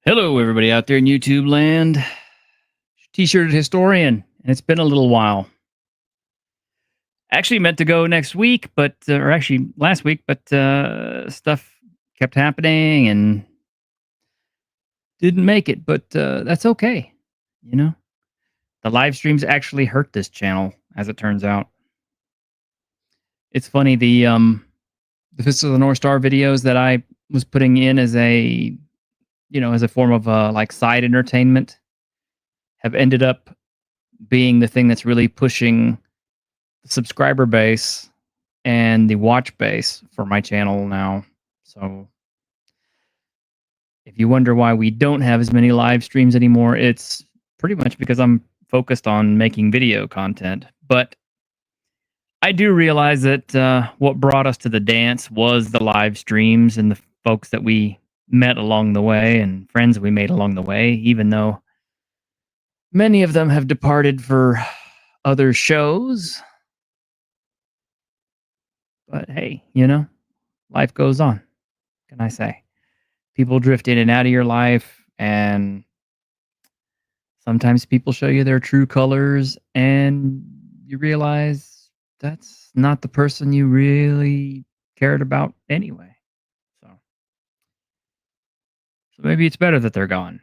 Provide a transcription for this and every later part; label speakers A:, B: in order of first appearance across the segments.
A: Hello, everybody out there in YouTube land. T-shirted historian, and it's been a little while. Actually meant to go next week, but or actually last week, but stuff kept happening and didn't make it. But that's okay. You know, the live streams actually hurt this channel, as it turns out. It's funny, the Fist of the North Star videos that I was putting in as a as a form of like side entertainment have ended up being the thing that's really pushing the subscriber base and the watch base for my channel now. So if you wonder why we don't have as many live streams anymore, it's pretty much because I'm focused on making video content. But I do realize that what brought us to the dance was the live streams and the folks that we met along the way and friends that we made along the way, even though many of them have departed for other shows. But hey, life goes on. What can I say? People drift in and out of your life, and sometimes people show you their true colors, and you realize that's not the person you really cared about anyway. So maybe it's better that they're gone.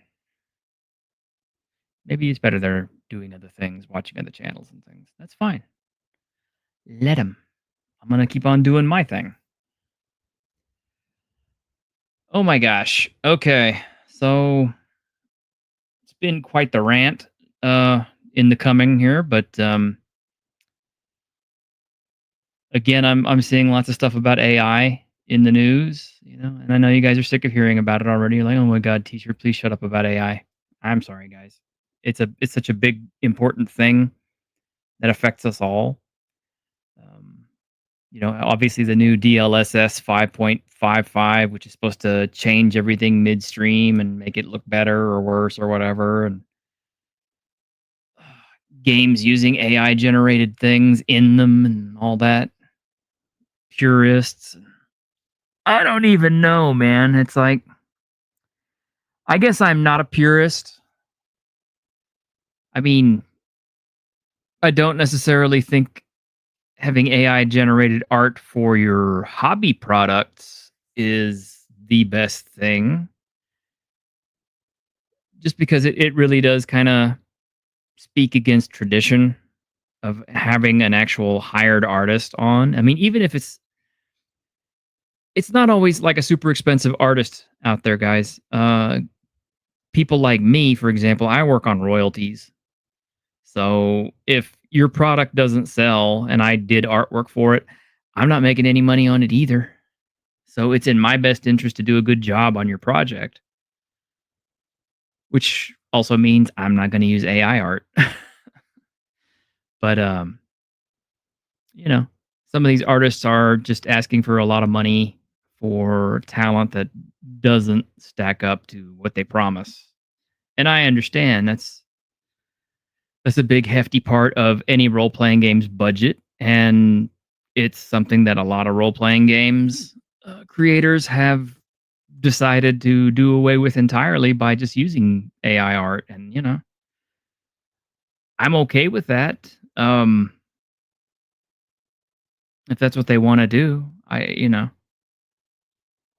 A: Maybe it's better they're doing other things, watching other channels and things. That's fine. Let them. I'm going to keep on doing my thing. Oh my gosh. Okay. So it's been quite the rant in the coming here, but again, I'm seeing lots of stuff about AI in the news, and I know you guys are sick of hearing about it already. You're like, "Oh my God, teacher, please shut up about AI." I'm sorry, guys. It's such a big, important thing that affects us all. Obviously the new DLSS 5.55, which is supposed to change everything midstream and make it look better or worse or whatever, and games using AI generated things in them and all that. Purists. I don't even know, man. It's like, I guess I'm not a purist. I mean, I don't necessarily think having AI generated art for your hobby products is the best thing. Just because it really does kind of speak against tradition of having an actual hired artist on. I mean, even if it's not always like a super expensive artist out there, guys. People like me, for example, I work on royalties. So if your product doesn't sell and I did artwork for it, I'm not making any money on it either. So it's in my best interest to do a good job on your project, which also means I'm not going to use AI art. But some of these artists are just asking for a lot of money for talent that doesn't stack up to what they promise. And I understand that's a big hefty part of any role-playing game's budget, and it's something that a lot of role-playing games creators have decided to do away with entirely by just using AI art. And I'm okay with that. If that's what they want to do,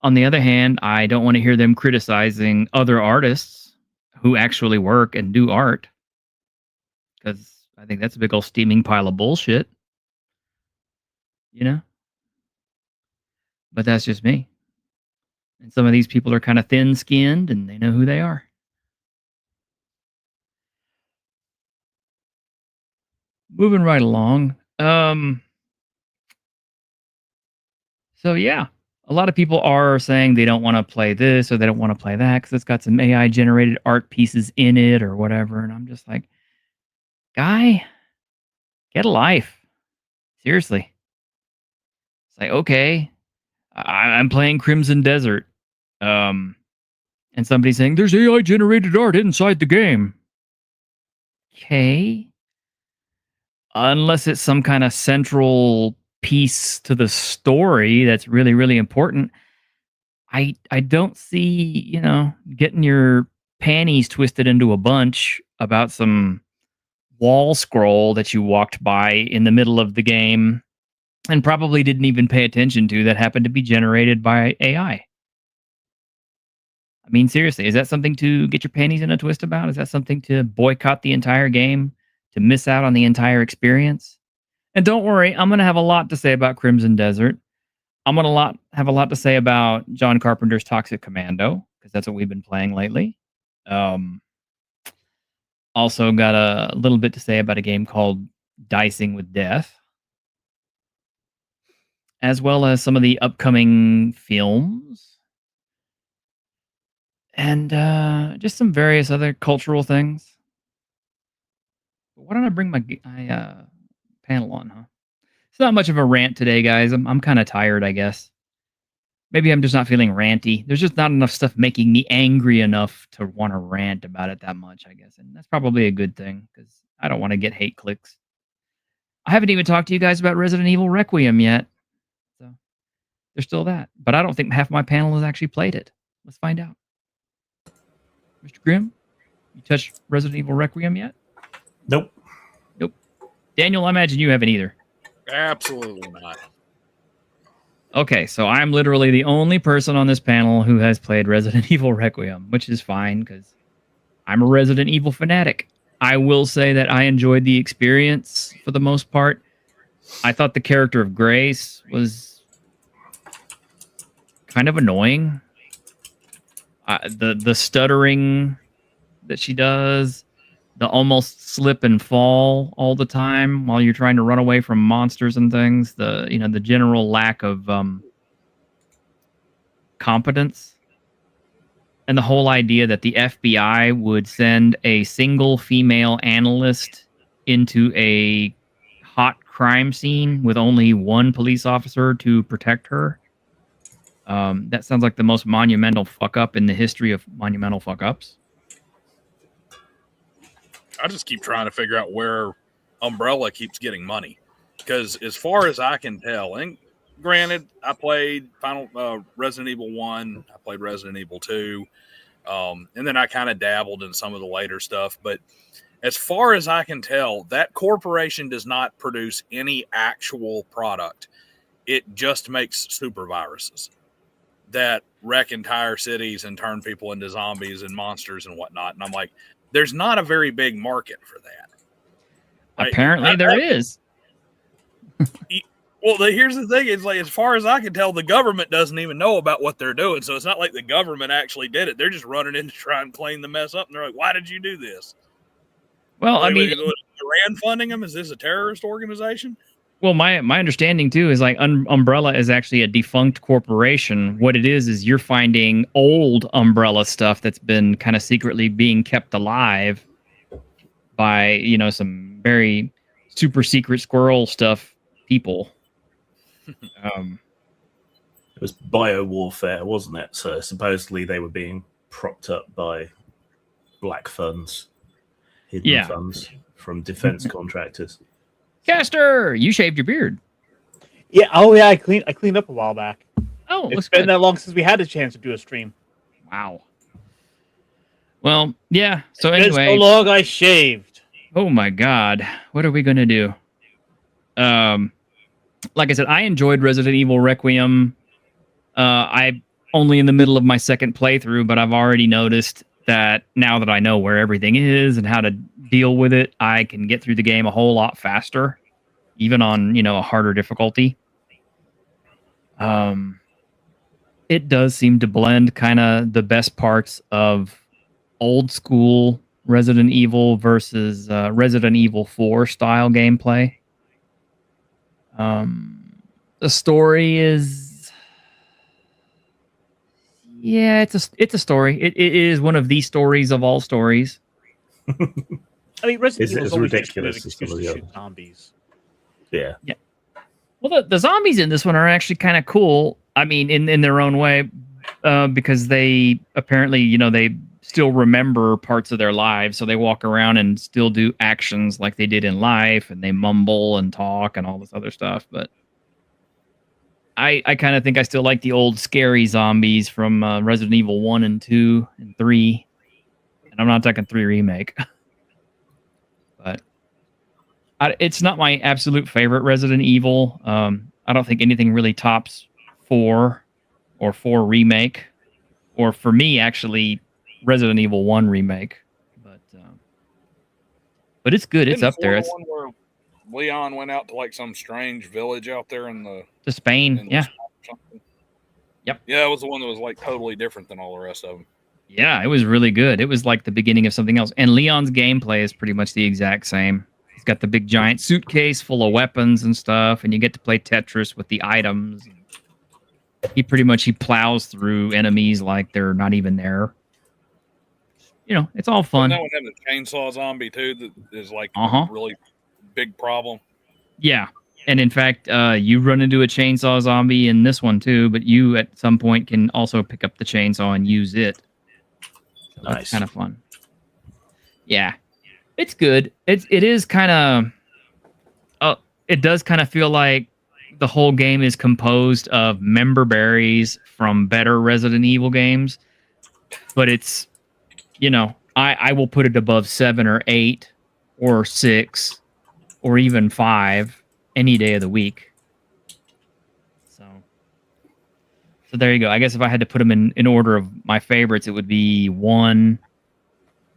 A: On the other hand, I don't want to hear them criticizing other artists who actually work and do art because I think that's a big old steaming pile of bullshit, you know? But that's just me. And some of these people are kind of thin-skinned and they know who they are. Moving right along. So yeah, a lot of people are saying they don't want to play this or they don't want to play that because it's got some AI generated art pieces in it or whatever. And I'm just like, guy, get a life. Seriously. It's like, okay, I'm playing Crimson Desert. And somebody's saying there's AI generated art inside the game. Okay. Unless it's some kind of central piece to the story that's really, really important. I don't see, getting your panties twisted into a bunch about some wall scroll that you walked by in the middle of the game and probably didn't even pay attention to that happened to be generated by AI. I mean, seriously, is that something to get your panties in a twist about? Is that something to boycott the entire game, to miss out on the entire experience? And don't worry, I'm going to have a lot to say about Crimson Desert. I'm going to have a lot to say about John Carpenter's Toxic Commando, because that's what we've been playing lately. Also got a little bit to say about a game called Dicing with Death, as well as some of the upcoming films, and just some various other cultural things. But why don't I bring my panel on, huh? It's not much of a rant today, guys. I'm kind of tired, I guess. Maybe I'm just not feeling ranty. There's just not enough stuff making me angry enough to want to rant about it that much, I guess. And that's probably a good thing, because I don't want to get hate clicks. I haven't even talked to you guys about Resident Evil Requiem yet. So there's still that. But I don't think half my panel has actually played it. Let's find out. Mr. Grimm, you touched Resident Evil Requiem yet?
B: Nope.
A: Nope. Daniel, I imagine you haven't either.
C: Absolutely not.
A: Okay, so I'm literally the only person on this panel who has played Resident Evil Requiem, which is fine because I'm a Resident Evil fanatic. I will say that I enjoyed the experience for the most part. I thought the character of Grace was kind of annoying. The stuttering that she does, the almost slip and fall all the time while you're trying to run away from monsters and things. The general lack of competence, and the whole idea that the FBI would send a single female analyst into a hot crime scene with only one police officer to protect her. That sounds like the most monumental fuck up in the history of monumental fuck ups.
C: I just keep trying to figure out where Umbrella keeps getting money, because as far as I can tell, and granted, I played Resident Evil 1, I played Resident Evil 2, and then I kind of dabbled in some of the later stuff, but as far as I can tell, that corporation does not produce any actual product. It just makes super viruses that wreck entire cities and turn people into zombies and monsters and whatnot. And I'm like, there's not a very big market for that.
A: Apparently there is.
C: Well, here's the thing. It's like, as far as I can tell, the government doesn't even know about what they're doing. So it's not like the government actually did it. They're just running in to try and clean the mess up. And they're like, why did you do this?
A: Well, I mean,
C: is Iran funding them? Is this a terrorist organization?
A: Well, my understanding too is like Umbrella is actually a defunct corporation. What it is you're finding old Umbrella stuff that's been kind of secretly being kept alive by, some very super secret squirrel stuff people.
B: It was bio-warfare, wasn't it? So supposedly they were being propped up by black funds, hidden funds from defense contractors.
A: Caster, you shaved your beard.
D: Yeah. Oh, yeah. I cleaned up a while back.
A: Oh,
D: it's been that long since we had a chance to do a stream.
A: Wow. Well, yeah. So
D: it's
A: anyway,
D: been so long I shaved.
A: Oh my God, what are we gonna do? Like I said, I enjoyed Resident Evil Requiem. I only in the middle of my second playthrough, but I've already noticed that now that I know where everything is and how to deal with it, I can get through the game a whole lot faster, even on, a harder difficulty. It does seem to blend kind of the best parts of old school Resident Evil versus Resident Evil 4 style gameplay. The story is, yeah, it's a story. It is one of the stories of all stories.
D: I mean, Resident Evil is always
B: ridiculous
D: just an excuse to shoot zombies.
B: Yeah.
A: Well, the zombies in this one are actually kind of cool. I mean, in their own way, because they apparently, they still remember parts of their lives, so they walk around and still do actions like they did in life, and they mumble and talk and all this other stuff. But I kind of think I still like the old scary zombies from Resident Evil 1 and 2 and 3. And I'm not talking 3 remake. But it's not my absolute favorite Resident Evil. I don't think anything really tops 4 or 4 remake. Or for me, actually, Resident Evil 1 remake. But it's good. It's up there.
C: The one where Leon went out to like some strange village out there
A: to Spain. Yeah. Yep.
C: Yeah, it was the one that was like totally different than all the rest of them.
A: Yeah, it was really good. It was like the beginning of something else. And Leon's gameplay is pretty much the exact same. He's got the big giant suitcase full of weapons and stuff, and you get to play Tetris with the items. He plows through enemies like they're not even there. It's all fun.
C: And that one had the chainsaw zombie too that is like a really big problem.
A: Yeah. And in fact, you run into a chainsaw zombie in this one too, but you at some point can also pick up the chainsaw and use it. So
B: nice.
A: That's kind of fun. Yeah. It's good. It is kind of it does kind of feel like the whole game is composed of member berries from better Resident Evil games. But it's I will put it above 7 or 8 or 6 or even 5 any day of the week. So there you go. I guess if I had to put them in order of my favorites, it would be 1,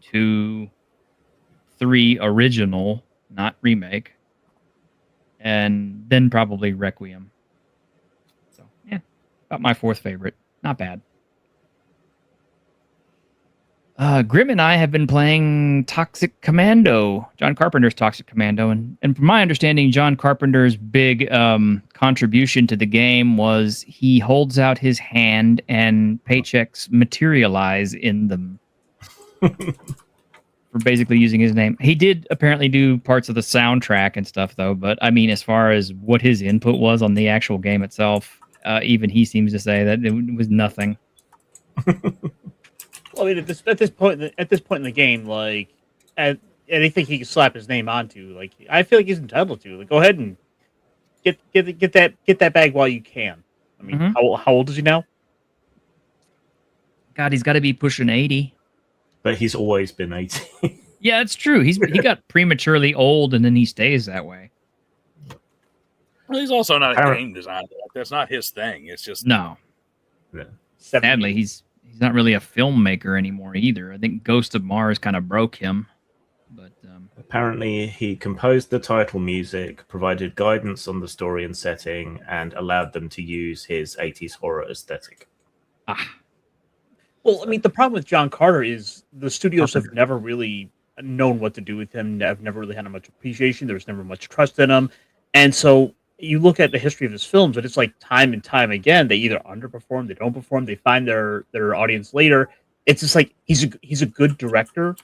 A: 2, 3 original, not remake, and then probably Requiem. So yeah, about my 4th favorite. Not bad. Grim and I have been playing Toxic Commando, John Carpenter's Toxic Commando, and from my understanding, John Carpenter's big contribution to the game was he holds out his hand and paychecks materialize in them for basically using his name. He did apparently do parts of the soundtrack and stuff, though, but I mean, as far as what his input was on the actual game itself, even he seems to say that it was nothing.
D: Well, I mean, at this point in the game, like, anything he can slap his name onto, like, I feel like he's entitled to. Like, go ahead and get that bag while you can. I mean, how old is he now?
A: God, he's got to be pushing 80.
B: But he's always been 80.
A: Yeah, it's true. He got prematurely old, and then he stays that way.
C: Well, he's also not a game designer. Like, that's not his thing. It's just
A: no.
B: Yeah.
A: Sadly, he's not really a filmmaker anymore either. I think Ghost of Mars kind of broke him. But
B: apparently, he composed the title music, provided guidance on the story and setting, and allowed them to use his 80s horror aesthetic.
D: Well, I mean, the problem with John Carter is the studios have never really known what to do with him. I've never really had much appreciation. There's never much trust in him. And so you look at the history of his films, and it's like time and time again, they either underperform, they don't perform, they find their audience later. It's just like he's a good director,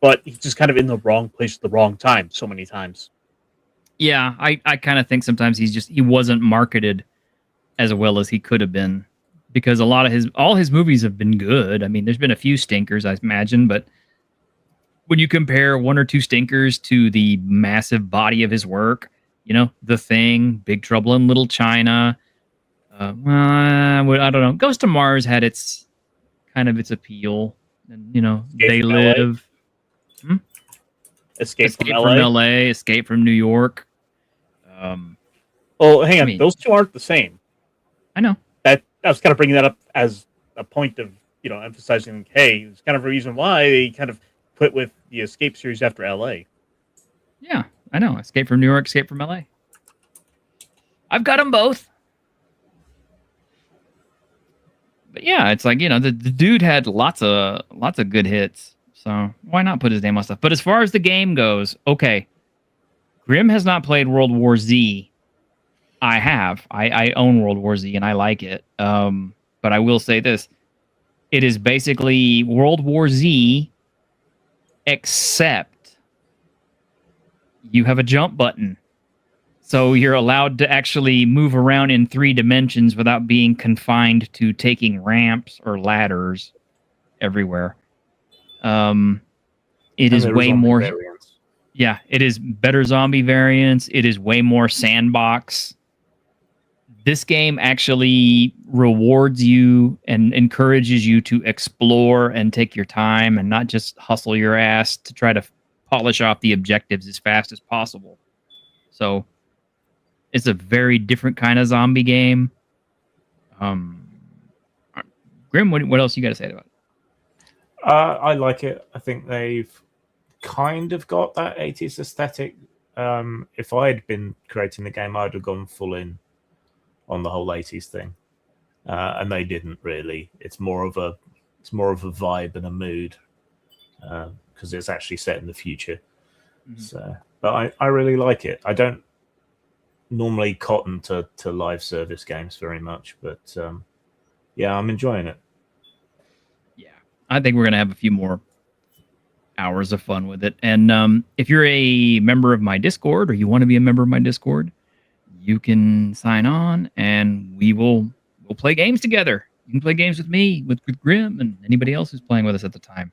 D: but he's just kind of in the wrong place at the wrong time so many times.
A: Yeah, I kind of think sometimes he wasn't marketed as well as he could have been, because all his movies have been good. I mean, there's been a few stinkers, I imagine, but when you compare 1 or 2 stinkers to the massive body of his work, The Thing, Big Trouble in Little China, I don't know. Ghost of Mars had its appeal, and They Live,
D: Escape from
A: LA, Escape from New York.
D: Hang on, those two aren't the same.
A: I know.
D: I was kind of bringing that up as a point of emphasizing, hey, it's kind of a reason why they kind of put with the Escape series after L.A.
A: Yeah, I know. Escape from New York, Escape from L.A. I've got them both. But yeah, it's like, the dude had lots of good hits. So why not put his name on stuff? But as far as the game goes, okay. Grim has not played World War Z. I have. I own World War Z and I like it. But I will say this. It is basically World War Z, except you have a jump button. So you're allowed to actually move around in 3 dimensions without being confined to taking ramps or ladders everywhere. It is way more...
B: variants.
A: Yeah, it is better zombie variants. It is way more sandbox. This game actually rewards you and encourages you to explore and take your time and not just hustle your ass to try to polish off the objectives as fast as possible. So it's a very different kind of zombie game. Grim, what else you got to say about it?
B: I like it. I think they've kind of got that 80s aesthetic. If I had been creating the game, I'd have gone full in on the whole 80s thing, and they didn't really. It's more of a vibe and a mood, because it's actually set in the future. Mm-hmm. So, but I really like it. I don't normally cotton to live service games very much, but yeah, I'm enjoying it.
A: Yeah, I think we're gonna have a few more hours of fun with it. And if you're a member of my Discord, or you want to be a member of my Discord, you can sign on and we'll play games together. You can play games with me, with Grim, and anybody else who's playing with us at the time.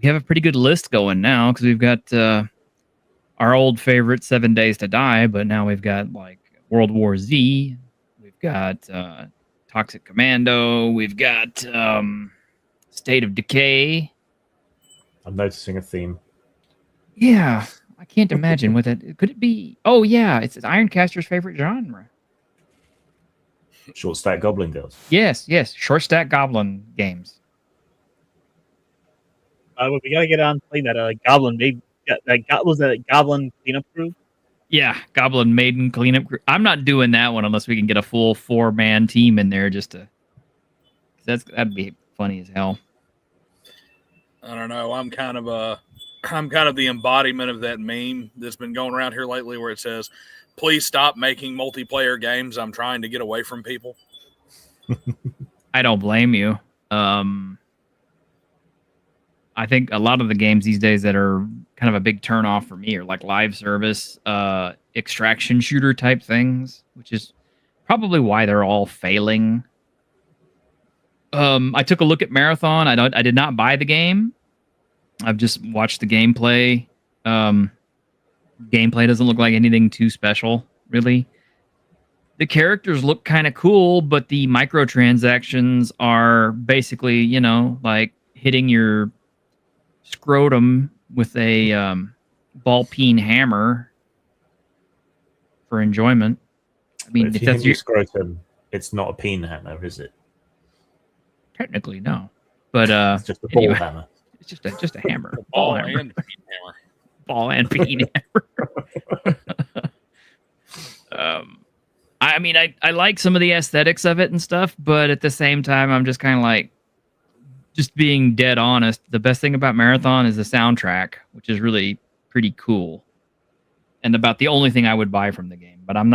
A: We have a pretty good list going now, because we've got our old favorite 7 Days to Die, but now we've got like World War Z, we've got Toxic Commando, we've got State of Decay.
B: I'm noticing a theme.
A: Yeah, I can't imagine what that could it be. Oh yeah, it's Ironcaster's favorite genre.
B: Short stack Goblin Girls.
A: Yes, short stack Goblin games.
D: We gotta get on playing that Goblin made. Was that Goblin cleanup crew?
A: Yeah, Goblin Maiden cleanup crew. I'm not doing that one unless we can get a full 4-man team in there just to. That'd be funny as hell.
C: I don't know. I'm kind of the embodiment of that meme that's been going around here lately, where it says, "Please stop making multiplayer games. I'm trying to get away from people."
A: I don't blame you. I think a lot of the games these days that are kind of a big turnoff for me are like live service, extraction shooter type things, which is probably why they're all failing. I took a look at Marathon. I did not buy the game. I've just watched the gameplay. Gameplay doesn't look like anything too special, really. The characters look kind of cool, but the microtransactions are basically, like hitting your scrotum with a ball-peen hammer for enjoyment. I mean,
B: if that's your scrotum, it's not a peen hammer, is it?
A: Technically, no. But
B: it's just a ball hammer.
A: It's just a hammer. Ball hammer.
C: And peen hammer.
A: Ball and peen hammer. I mean, I like some of the aesthetics of it and stuff, but at the same time, I'm just kind of like, just being dead honest, the best thing about Marathon is the soundtrack, which is really pretty cool. And about the only thing I would buy from the game. But I'm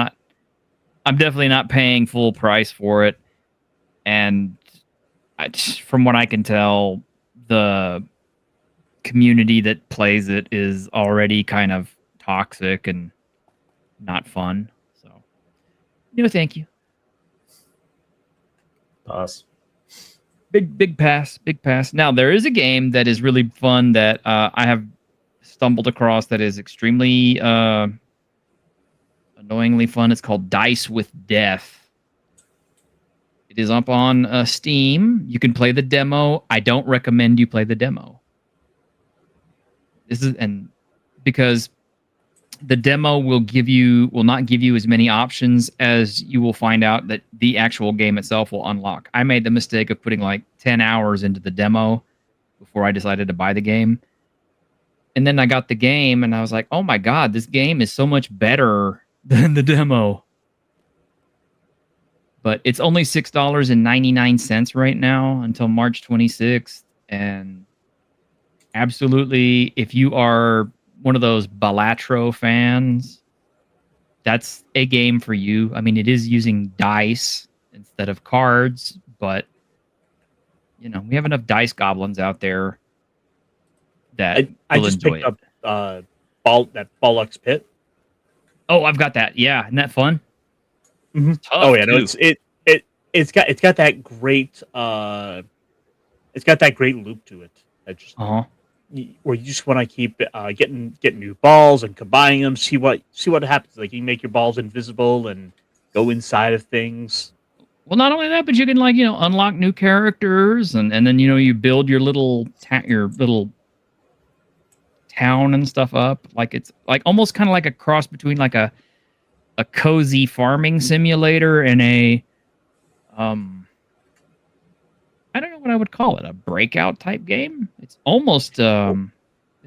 A: definitely not paying full price for it. And from what I can tell, the community that plays it is already kind of toxic and not fun. So, no, thank you.
B: Pass.
A: Big pass. Now, there is a game that is really fun that I have stumbled across that is extremely annoyingly fun. It's called Dice with Death. It is up on Steam. You can play the demo. I don't recommend you play the demo. Because the demo will not give you as many options as you will find out that the actual game itself will unlock. I made the mistake of putting like 10 hours into the demo before I decided to buy the game. And then I got the game and I was like, oh my God, this game is so much better than the demo. But it's only $6.99 right now until March 26th. And absolutely, if you are one of those Balatro fans, that's a game for you. I mean, it is using dice instead of cards, but you know, we have enough dice goblins out there that
D: I
A: will
D: just
A: enjoy
D: picked
A: it.
D: up Bollocks Pit.
A: Oh, I've got that. Yeah, isn't that fun?
D: Mm-hmm. Oh yeah, no, it's got that great loop to it. That just where you just want to keep getting new balls and combining them. See what happens. Like you can make your balls invisible and go inside of things.
A: Well, not only that, but you can unlock new characters and then you build your little town and stuff up. Like it's like almost kind of like a cross between like a cozy farming simulator and a I don't know what I would call it, a breakout type game. It's almost a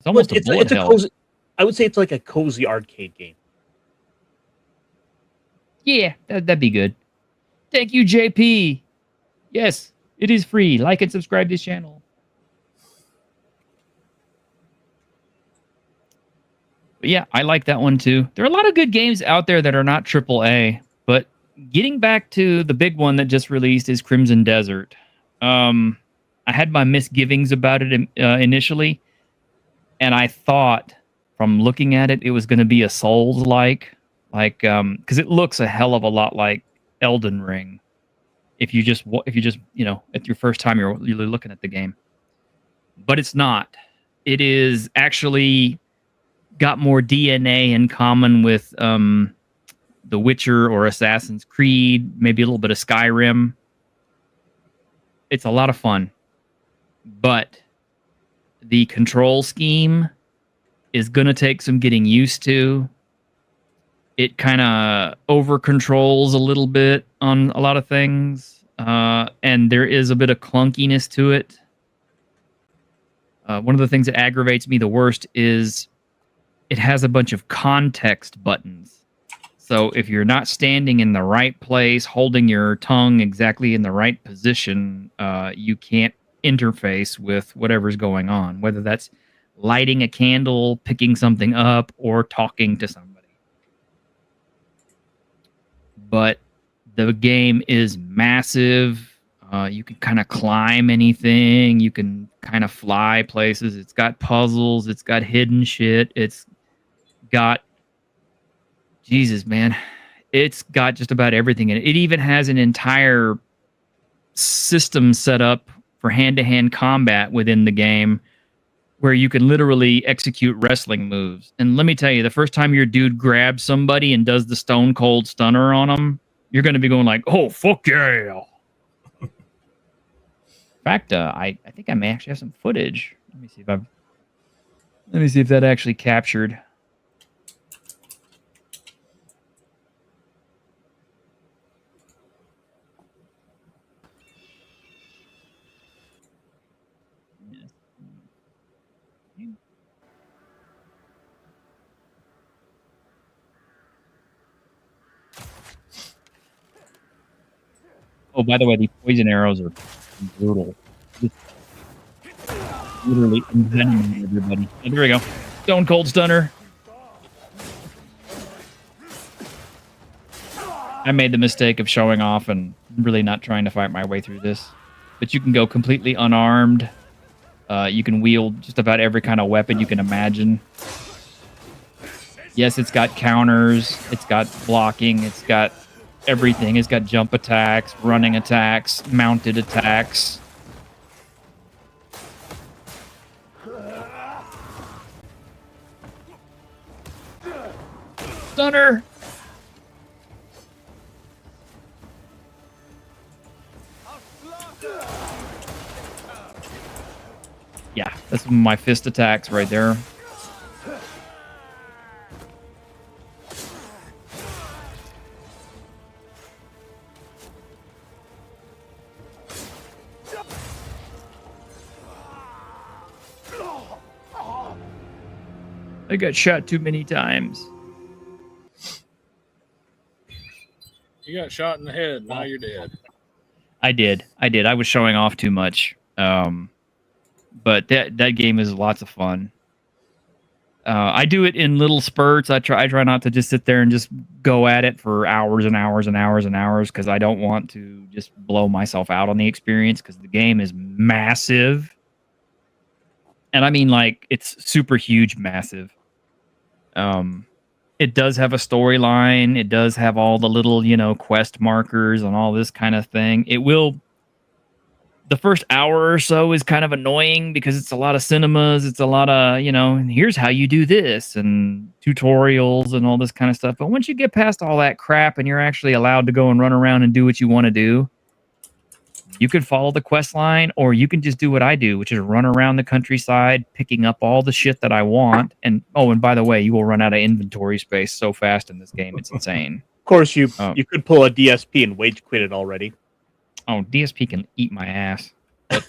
A: bullet hell.
D: Cozy, I would say it's like a cozy arcade game.
A: Yeah, that'd be good. Thank you, JP. Yes, it is free. Like and subscribe to this channel. But yeah, I like that one too. There are a lot of good games out there that are not AAA, but getting back to the big one that just released is Crimson Desert. I had my misgivings about it initially, and I thought from looking at it, it was going to be a Souls-like, because it looks a hell of a lot like Elden Ring. If you just at your first time you're looking at the game, but it's not. It is actually got more DNA in common with The Witcher or Assassin's Creed, maybe a little bit of Skyrim. It's a lot of fun, but the control scheme is going to take some getting used to. It kind of over controls a little bit on a lot of things, and there is a bit of clunkiness to it. One of the things that aggravates me the worst is it has a bunch of context buttons. So if you're not standing in the right place, holding your tongue exactly in the right position, you can't interface with whatever's going on, whether that's lighting a candle, picking something up, or talking to somebody. But the game is massive. You can kind of climb anything. You can kind of fly places. It's got puzzles. It's got hidden shit. It's got... Jesus, man. It's got just about everything in it. It even has an entire system set up for hand-to-hand combat within the game where you can literally execute wrestling moves. And let me tell you, the first time your dude grabs somebody and does the stone cold stunner on them, you're going to be going like, oh, fuck yeah. In fact, I think I may actually have some footage. Let me see if that actually captured. Oh, by the way, these poison arrows are brutal. Just literally envenomating everybody. Oh, there we go. Stone cold stunner. I made the mistake of showing off and really not trying to fight my way through this. But you can go completely unarmed. You can wield just about every kind of weapon you can imagine. Yes, it's got counters. It's got blocking. It's got everything. It's got jump attacks, running attacks, mounted attacks. Stunner! Yeah, that's my fist attacks right there. I got shot too many times.
C: You got shot in the head. Now you're dead.
A: I did. I was showing off too much. But that game is lots of fun. I do it in little spurts. I try not to just sit there and just go at it for hours and hours and hours and hours because I don't want to just blow myself out on the experience because the game is massive. And I mean, like, it's super huge, massive. It does have a storyline. It does have all the little, quest markers and all this kind of thing. The first hour or so is kind of annoying because it's a lot of cinemas. It's a lot of, and here's how you do this and tutorials and all this kind of stuff. But once you get past all that crap and you're actually allowed to go and run around and do what you want to do, you can follow the quest line or you can just do what I do, which is run around the countryside, picking up all the shit that I want. And by the way, you will run out of inventory space so fast in this game. It's insane.
D: Of course, you could pull a DSP and wage quit it already.
A: Oh, DSP can eat my ass. But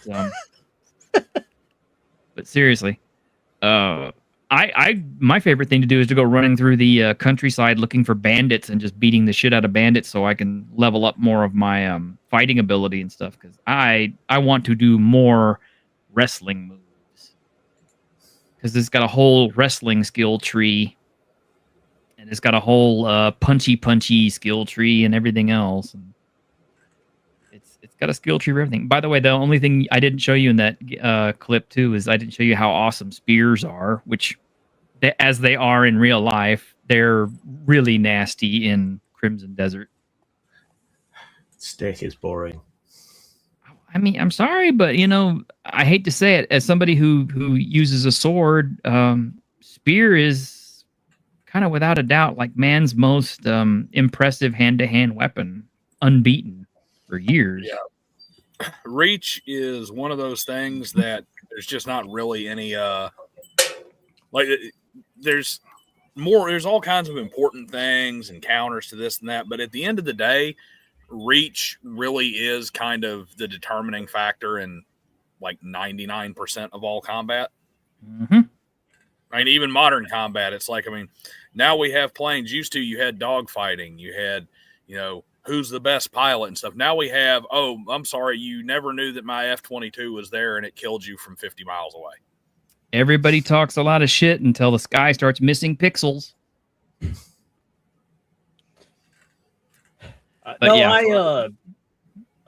A: but seriously, my favorite thing to do is to go running through the countryside looking for bandits and just beating the shit out of bandits so I can level up more of my fighting ability and stuff because I want to do more wrestling moves because it's got a whole wrestling skill tree and it's got a whole punchy skill tree and everything else. And it's got a skill tree for everything. By the way, the only thing I didn't show you in that clip too is I didn't show you how awesome spears are, which, as they are in real life, they're really nasty in Crimson Desert.
B: Stick is boring.
A: I mean, I'm sorry, but I hate to say it. As somebody who uses a sword, spear is kind of without a doubt like man's most impressive hand-to-hand weapon, unbeaten for years.
C: Yeah. Reach is one of those things that there's just not really any there's all kinds of important things and counters to this and that, but at the end of the day, reach really is kind of the determining factor in like 99% of all combat.
A: Mm-hmm.
C: I mean, even modern combat, it's like, now we have planes. Used to, you had dogfighting, you had, who's the best pilot and stuff. Now we have, oh, I'm sorry, you never knew that my F-22 was there and it killed you from 50 miles away.
A: Everybody talks a lot of shit until the sky starts missing pixels.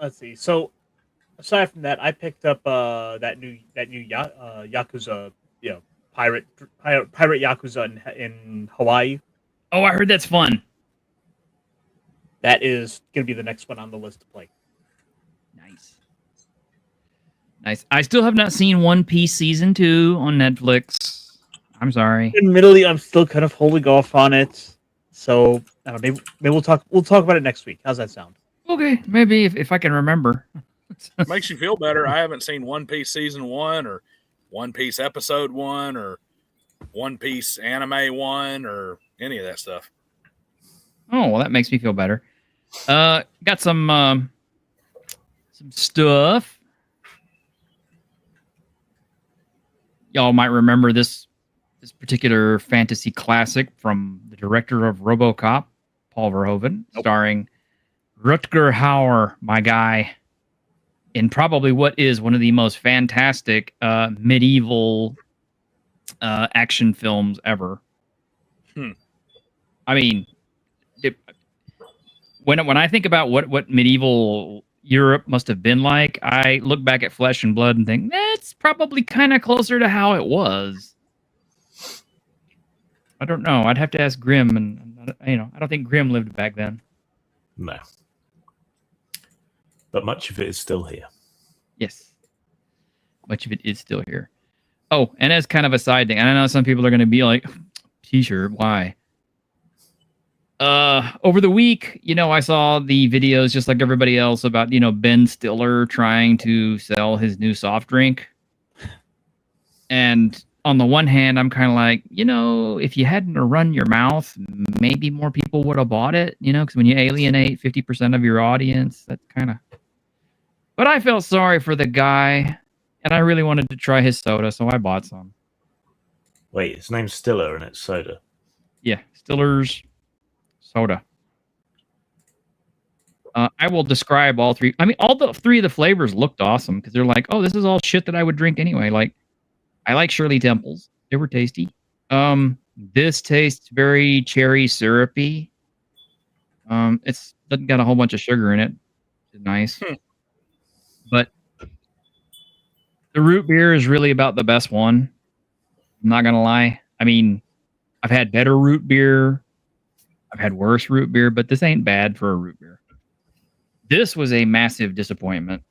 D: Let's see. So, aside from that, I picked up that new Yakuza, pirate Yakuza in Hawaii.
A: Oh, I heard that's fun.
D: That is going to be the next one on the list to play.
A: Nice. I still have not seen One Piece Season 2 on Netflix. I'm sorry.
D: Admittedly, I'm still kind of holding off on it. So, I don't know, maybe we'll talk about it next week. How's that sound?
A: Okay, maybe if I can remember.
C: Makes you feel better. I haven't seen One Piece Season 1 or One Piece Episode 1 or One Piece Anime 1 or any of that stuff.
A: Oh, well, that makes me feel better. Got some stuff. Y'all might remember this particular fantasy classic from the director of RoboCop, Paul Verhoeven, starring Rutger Hauer, my guy, in probably what is one of the most fantastic medieval action films ever. I mean, when I think about what medieval Europe must have been like, I look back at Flesh and Blood and think that's probably kind of closer to how it was. I don't know. I'd have to ask Grimm, and I don't think Grimm lived back then.
B: No, but much of it is still here.
A: Yes, much of it is still here. Oh, and as kind of a side thing, I know some people are going to be like, "T-shirt, why?" Over the week, I saw the videos just like everybody else about, Ben Stiller trying to sell his new soft drink. And on the one hand, I'm kind of like, if you hadn't run your mouth, maybe more people would have bought it, because when you alienate 50% of your audience, that's kind of... But I felt sorry for the guy, and I really wanted to try his soda, so I bought some.
B: Wait, his name's Stiller and it's soda.
A: Yeah, Stiller's soda. I will describe all three. I mean, all the three of the flavors looked awesome because they're like, oh, this is all shit that I would drink anyway. Like, I like Shirley Temples. They were tasty. This tastes very cherry syrupy. It's doesn't got a whole bunch of sugar in it. It's nice. But the root beer is really about the best one. I'm not gonna lie. I mean, I've had better root beer. I've had worse root beer, but this ain't bad for a root beer. This was a massive disappointment.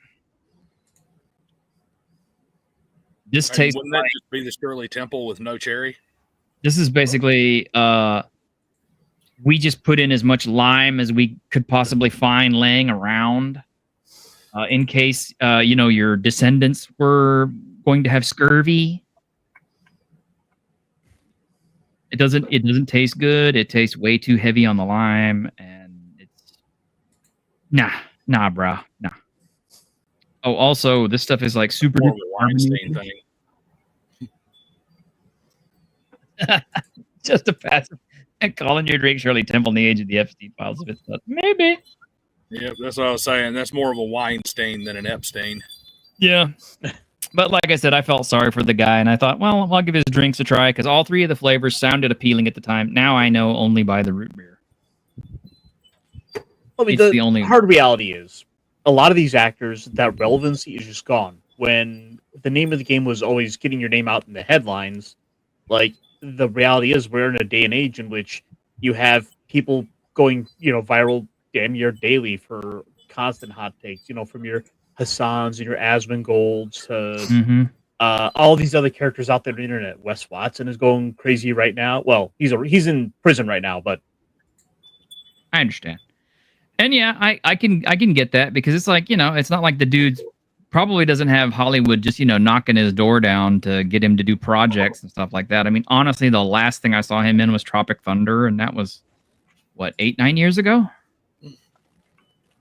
A: This tastes
C: wouldn't that just be the Shirley Temple with no cherry?
A: This is basically we just put in as much lime as we could possibly find laying around in case your descendants were going to have scurvy. It doesn't taste good. It tastes way too heavy on the lime, and it's nah, bro, nah. Oh, also, this stuff is like super
C: More of a Weinstein thing.
A: Just a passive and calling your drink Shirley Temple in the age of the Epstein files. If it's not, maybe.
C: Yeah, that's what I was saying. That's more of a Weinstein than an Epstein.
A: Yeah. But like I said, I felt sorry for the guy, and I thought, well, I'll give his drinks a try because all three of the flavors sounded appealing at the time. Now I know only by the root beer.
D: I mean, the only hard reality is a lot of these actors, that relevancy is just gone. When the name of the game was always getting your name out in the headlines, like, the reality is we're in a day and age in which you have people going, viral damn near daily for constant hot takes, from your Hassans and your Asmongold to all these other characters out there on the internet. Wes Watson is going crazy right now. Well, he's in prison right now, but
A: I understand. And yeah, I can get that because it's like, it's not like the dude's probably doesn't have Hollywood just, knocking his door down to get him to do projects and stuff like that. I mean, honestly, the last thing I saw him in was Tropic Thunder, and that was, 8-9 years ago?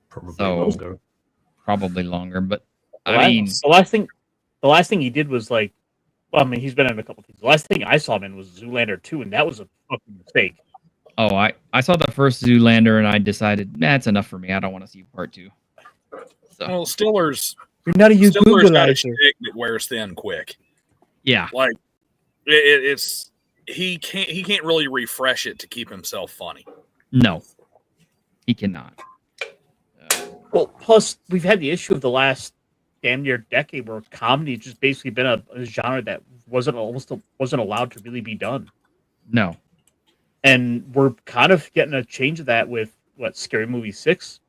A: Probably longer, but
D: the last thing he did was like, he's been in a couple things. The last thing I saw him in was Zoolander 2, and that was a fucking mistake.
A: Oh, I saw the first Zoolander, and I decided, that's enough for me. I don't want to see part 2. So.
C: Well, Stiller's...
D: You're not a
C: Stiller's got a stick that wears thin quick.
A: Yeah,
C: like it's he can't really refresh it to keep himself funny.
A: No, he cannot.
D: Well, plus we've had the issue of the last damn near decade where comedy has just basically been a genre that wasn't allowed to really be done.
A: No,
D: and we're kind of getting a change of that with Scary Movie 6.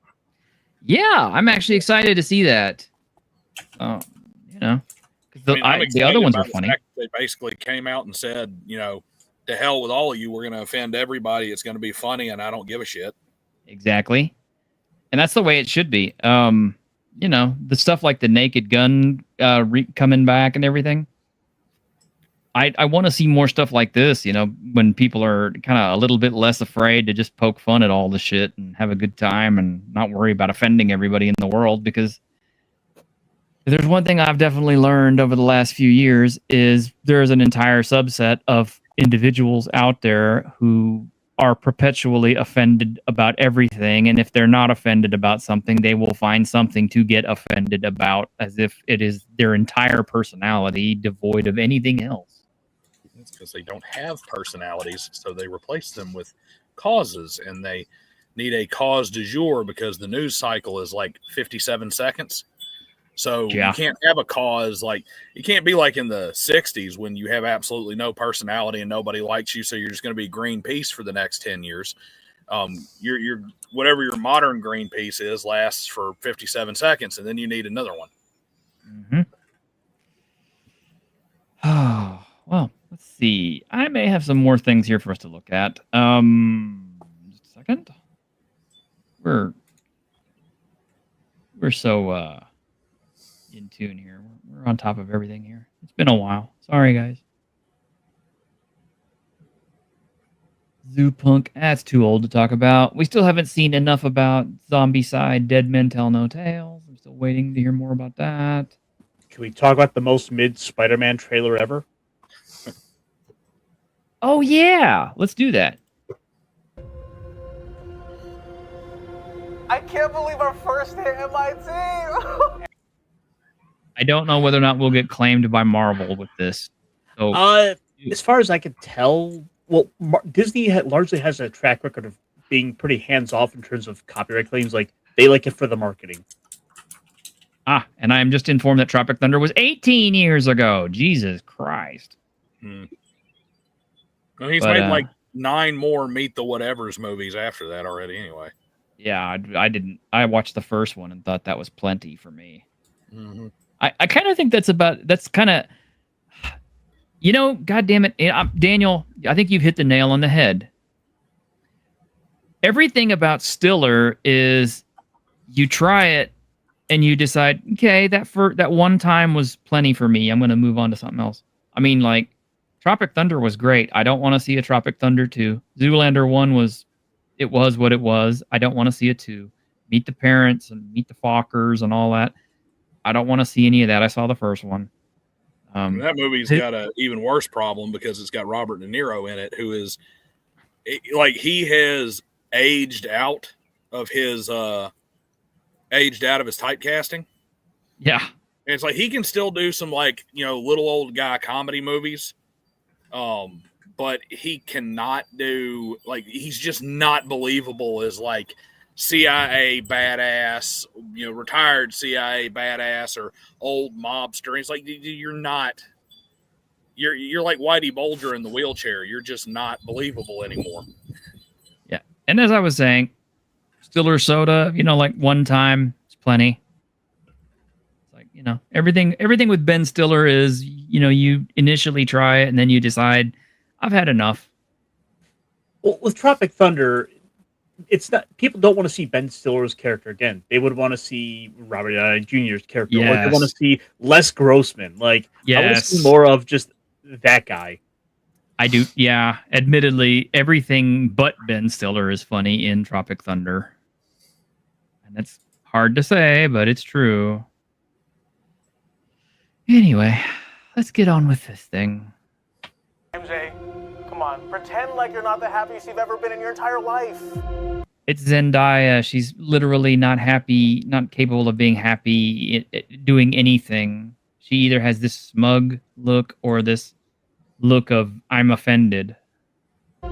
A: Yeah, I'm actually excited to see that. The other ones are funny.
C: They basically came out and said, to hell with all of you. We're going to offend everybody. It's going to be funny, and I don't give a shit.
A: Exactly. And that's the way it should be. The stuff like the Naked Gun coming back and everything. I want to see more stuff like this, when people are kind of a little bit less afraid to just poke fun at all the shit and have a good time and not worry about offending everybody in the world. Because if there's one thing I've definitely learned over the last few years is there's an entire subset of individuals out there who are perpetually offended about everything. And if they're not offended about something, they will find something to get offended about as if it is their entire personality devoid of anything else.
C: It's because they don't have personalities, so they replace them with causes, and they need a cause du jour because the news cycle is like 57 seconds. So You can't have a cause you can't be like in the 60s when you have absolutely no personality and nobody likes you. So you're just going to be Greenpeace for the next 10 years. You're whatever your modern Greenpeace is lasts for 57 seconds, and then you need another one.
A: Mm-hmm. Oh, well, let's see. I may have some more things here for us to look at. Just a second. We're so in tune here. We're on top of everything here. It's been a while. Sorry, guys. Zoopunk. That's too old to talk about. We still haven't seen enough about Zombie Side, Dead Men Tell No Tales. I'm still waiting to hear more about that.
D: Can we talk about the most mid Spider-Man trailer ever?
A: Oh yeah, let's do that.
E: I can't believe our first hit MIT.
A: I don't know whether or not we'll get claimed by Marvel with this. So
D: As far as I could tell, well, Disney largely has a track record of being pretty hands off in terms of copyright claims. Like they like it for the marketing.
A: And I am just informed that Tropic Thunder was 18 years ago. Jesus Christ.
C: Well, he's made like 9 more Meet the Whatevers movies after that already. Anyway.
A: Yeah, I didn't. I watched the first one and thought that was plenty for me.
C: Mm-hmm.
A: I kind of think that's kind of, God damn it, Daniel, I think you've hit the nail on the head. Everything about Stiller is you try it and you decide, okay, that one time was plenty for me. I'm going to move on to something else. I mean, like, Tropic Thunder was great. I don't want to see a Tropic Thunder 2. Zoolander 1 was what it was. I don't want to see a 2. Meet the Parents and Meet the Fockers and all that. I don't want to see any of that. I saw the first one.
C: That movie's got an even worse problem because it's got Robert De Niro in it, who is like he has aged out of his typecasting.
A: Yeah,
C: and it's like he can still do some little old guy comedy movies, but he cannot do he's just not believable as like CIA badass, retired CIA badass or old mobster. It's like you're not. You're like Whitey Bulger in the wheelchair. You're just not believable anymore.
A: Yeah, and as I was saying, Stiller soda, like one time, it's plenty. It's like everything with Ben Stiller is you initially try it and then you decide I've had enough.
D: Well, with Tropic Thunder, it's not. People don't want to see Ben Stiller's character again. They would want to see Robert Downey Jr.'s character, or they want to see Les Grossman. I want to see more of just that guy.
A: I do. Yeah, admittedly, everything but Ben Stiller is funny in Tropic Thunder, and that's hard to say, but it's true. Anyway, let's get on with this thing.
E: MJ, come on, pretend like you're not the happiest you've ever been in your entire life.
A: It's Zendaya. She's literally not happy, not capable of being happy doing anything. She either has this smug look or this look of I'm offended.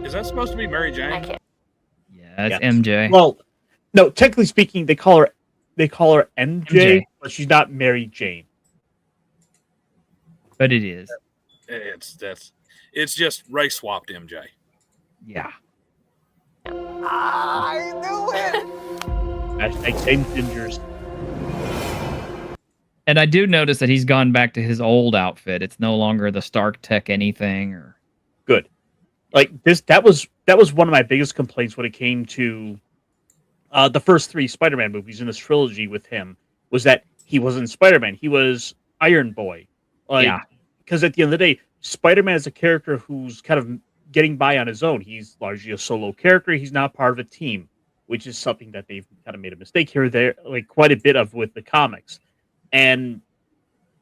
C: Is that supposed to be Mary Jane?
A: Yeah, it's MJ.
D: Well, no, technically speaking, they call her MJ, but she's not Mary Jane.
A: But it is.
C: It's just race swapped MJ.
A: Yeah.
E: I knew it.
D: Hashtag same gingers.
A: And I do notice that he's gone back to his old outfit. It's no longer the Stark Tech anything or
D: good. Like this, that was one of my biggest complaints when it came to the first 3 Spider-Man movies in this trilogy with him, was that he wasn't Spider-Man. He was Iron Boy. Because at the end of the day, Spider-Man is a character who's kind of getting by on his own. He's largely a solo character. He's not part of a team, which is something that they've kind of made a mistake here or there, like quite a bit of with the comics. And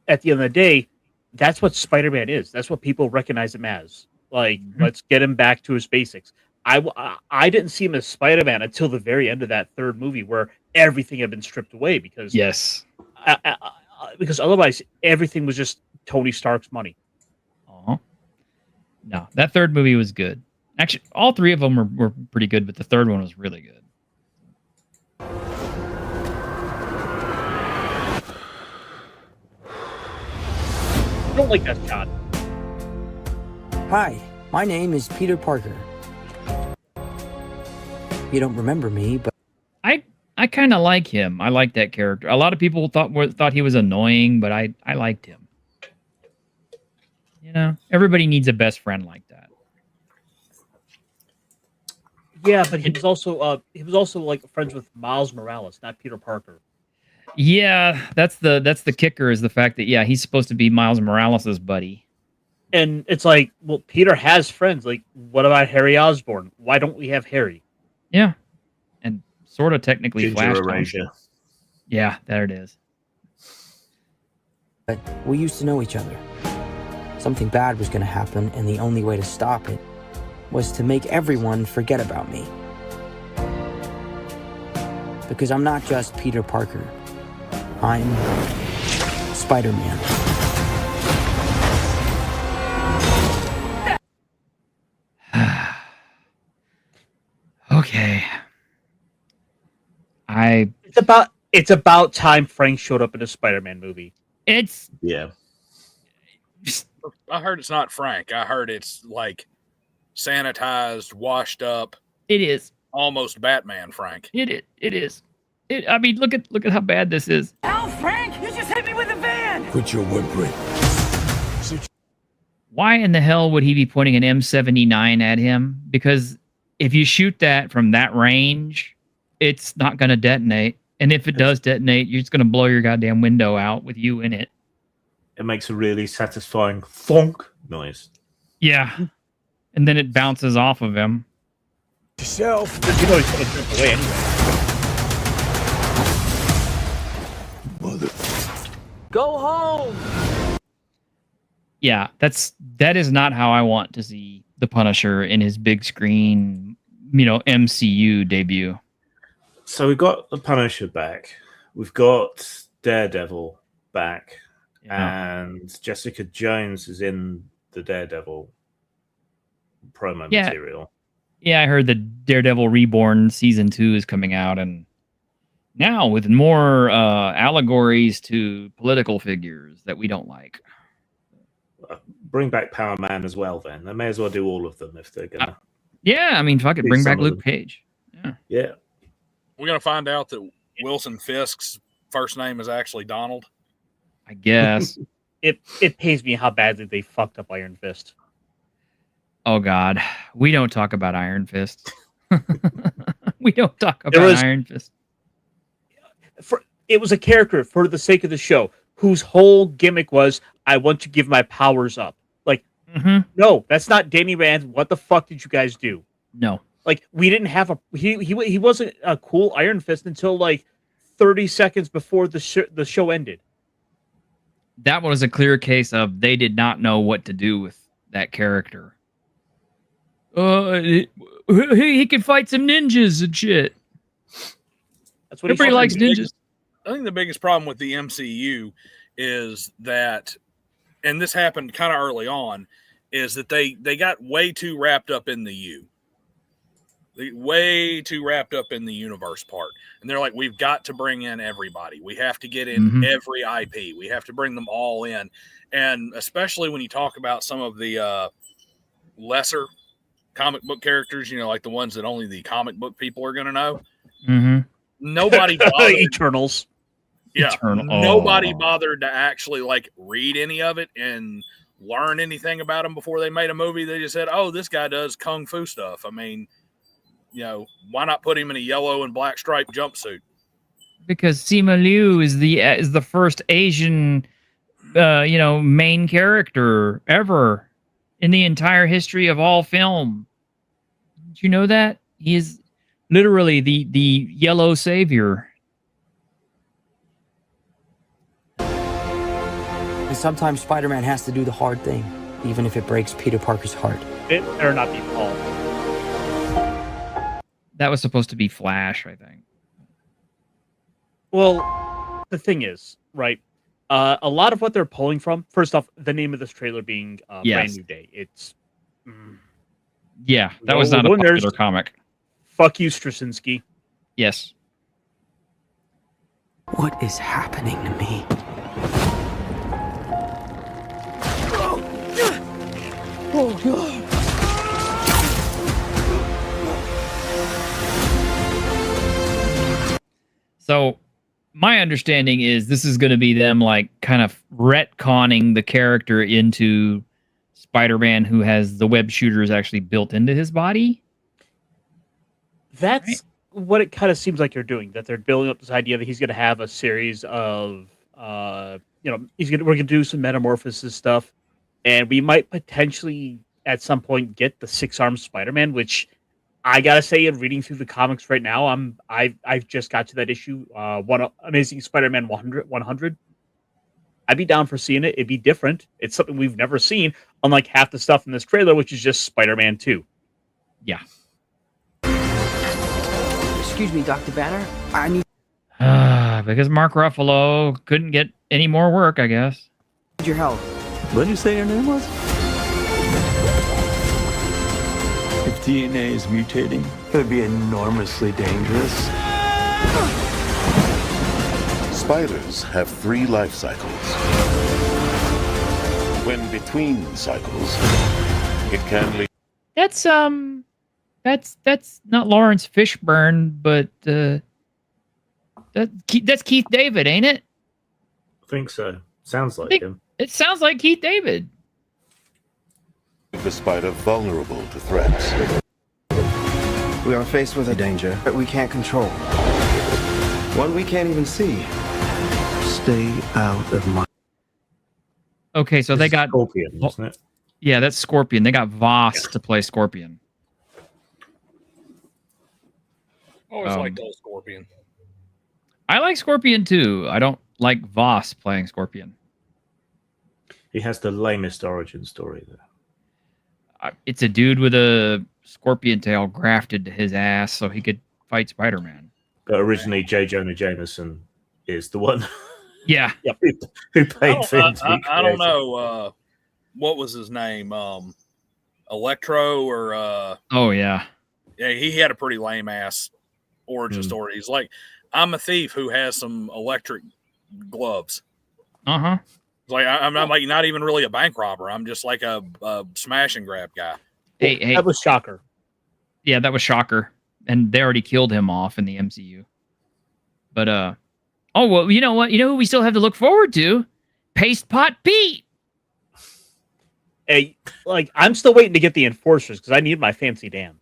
D: at the end of the day, that's what Spider-Man is. That's what people recognize him as. Let's get him back to his basics. I didn't see him as Spider-Man until the very end of that 3rd movie, where everything had been stripped away because otherwise everything was just Tony Stark's money.
A: No, that 3rd movie was good. Actually, all 3 of them were pretty good, but the 3rd one was really good.
D: I don't like that shot.
F: Hi, my name is Peter Parker. You don't remember me, but
A: I kind of like him. I like that character. A lot of people thought he was annoying, but I liked him. Everybody needs a best friend like that.
D: Yeah, but he was also like friends with Miles Morales, not Peter Parker.
A: Yeah, that's the kicker, is the fact that he's supposed to be Miles Morales' buddy.
D: And it's like, well, Peter has friends. Like, what about Harry Osborn? Why don't we have Harry?
A: Yeah, and sort of technically Flash. Yeah, there it is.
F: we used to know each other. Something bad was going to happen, and the only way to stop it was to make everyone forget about me. Because I'm not just Peter Parker. I'm Spider-Man.
A: Okay.
D: It's about time Frank showed up in a Spider-Man movie.
A: It's
B: Yeah.
C: I heard it's not Frank. I heard it's like sanitized, washed up,
A: it is.
C: almost Batman Frank.
A: It is. I mean, look at how bad this is.
G: Ow, Frank! You just hit me with a van!
H: Quit your whimpering.
A: Why in the hell would he be pointing an M79 at him? Because if you shoot that from that range, it's not going to detonate. And if it does detonate, you're just going to blow your goddamn window out with you in it.
B: It makes a really satisfying thonk noise.
A: Yeah. And then it bounces off of him.
H: Yourself.
D: You know he's going to jump away anyway.
H: Mother.
G: Go home!
A: Yeah, that is not how I want to see the Punisher in his big screen, MCU debut.
B: So we've got the Punisher back. We've got Daredevil back.
A: Yeah.
B: And Jessica Jones is in the Daredevil promo
A: Yeah.
B: material.
A: Yeah, I heard that Daredevil Reborn season 2 is coming out, and now with more allegories to political figures that we don't like.
B: Bring back Power Man as well, then. They may as well do all of them if they're going to.
A: Yeah, I mean, fuck it,
B: Do
A: bring
B: some
A: back
B: of
A: Luke
B: them.
A: Cage. Yeah.
B: Yeah.
C: We're going to find out that Wilson Fisk's first name is actually Donald.
A: I guess.
D: It pains me how badly they fucked up Iron Fist.
A: Oh God, we don't talk about Iron Fist. We don't talk
D: There
A: about
D: was-
A: Iron Fist.
D: It was a character for the sake of the show whose whole gimmick was, I want to give my powers up. Like,
A: Mm-hmm.
D: no, that's not Danny Rand. What the fuck did you guys do?
A: No.
D: Like, we didn't have he wasn't a cool Iron Fist until like 30 seconds before the show ended.
A: That was a clear case of they did not know what to do with that character. He can fight some ninjas and shit.
D: That's what
A: Everybody likes ninjas.
C: I think the biggest problem with the MCU is that, and this happened kind of early on, is that they got way too wrapped up in the U. Way too wrapped up in the universe part. And they're like, we've got to bring in everybody. We have to get in every IP. We have to bring them all in. And especially when you talk about some of the lesser comic book characters, like the ones that only the comic book people are going to know.
A: Mm-hmm.
C: Nobody bothered.
D: Eternals.
C: Yeah,
A: Eternal.
C: nobody
A: Oh.
C: bothered to actually read any of it and learn anything about them before they made a movie. They just said, "Oh, this guy does kung fu stuff." I mean, why not put him in a yellow and black striped jumpsuit?
A: Because Simu Liu is the first Asian, main character ever in the entire history of all film. Did you know that? He is literally the yellow savior.
F: And sometimes Spider-Man has to do the hard thing, even if it breaks Peter Parker's heart.
D: It better not be Paul.
A: That was supposed to be Flash, I think.
D: Well, the thing is, right? A lot of what they're pulling from, first off, the name of this trailer being
A: Yes.
D: Brand New Day. It's
A: Yeah, that
D: No,
A: was not a
D: when there's-
A: popular comic.
D: fuck you, Straczynski.
A: Yes.
F: What is happening to me? Oh, God.
A: So my understanding is this is going to be them kind of retconning the character into Spider-Man who has the web shooters actually built into his body.
D: That's what it kind of seems like you're doing. That they're building up this idea that he's going to have a series of, we're going to do some metamorphosis stuff, and we might potentially at some point get the 6-armed Spider-Man, which I gotta say, in reading through the comics right now, I've just got to that issue, Amazing Spider-Man 100. I'd be down for seeing it. It'd be different. It's something we've never seen, unlike half the stuff in this trailer, which is just Spider-Man 2.
A: Yeah.
F: Excuse me, Dr. Banner. I need
A: Because Mark Ruffalo couldn't get any more work, I guess.
F: your help.
H: What did you say your name was? If DNA is mutating, it could be enormously dangerous.
I: Spiders have 3 life cycles. When between cycles, it can lead.
A: That's not Lawrence Fishburne, but that's Keith David, ain't it?
B: I think so. Sounds like him.
A: It sounds like Keith David.
I: The spider vulnerable to threats.
J: We are faced with a danger that we can't control. One we can't even see. Stay out of my...
A: Okay, so they got
B: Scorpion, isn't it?
A: Yeah, that's Scorpion. They got Voss to play Scorpion.
C: Always liked old Scorpion.
A: I like Scorpion too. I don't like Voss playing Scorpion.
B: He has the lamest origin story there.
A: It's a dude with a scorpion tail grafted to his ass so he could fight Spider-Man.
B: But originally, J. Jonah Jameson is the one.
A: Yeah.
B: Who paid for him to be
C: I don't
B: created.
C: know. What was his name? Electro or...
A: Oh, yeah.
C: Yeah, he had a pretty lame ass origin story. He's like, I'm a thief who has some electric gloves.
A: Uh-huh.
C: It's like I'm like not even really a bank robber. I'm just like a smash and grab guy.
A: Hey.
D: That was Shocker.
A: Yeah, that was Shocker. And they already killed him off in the MCU. But, oh, well, you know what? You know who we still have to look forward to? Paste Pot Pete.
D: Hey, like, I'm still waiting to get the Enforcers because I need my Fancy Dan.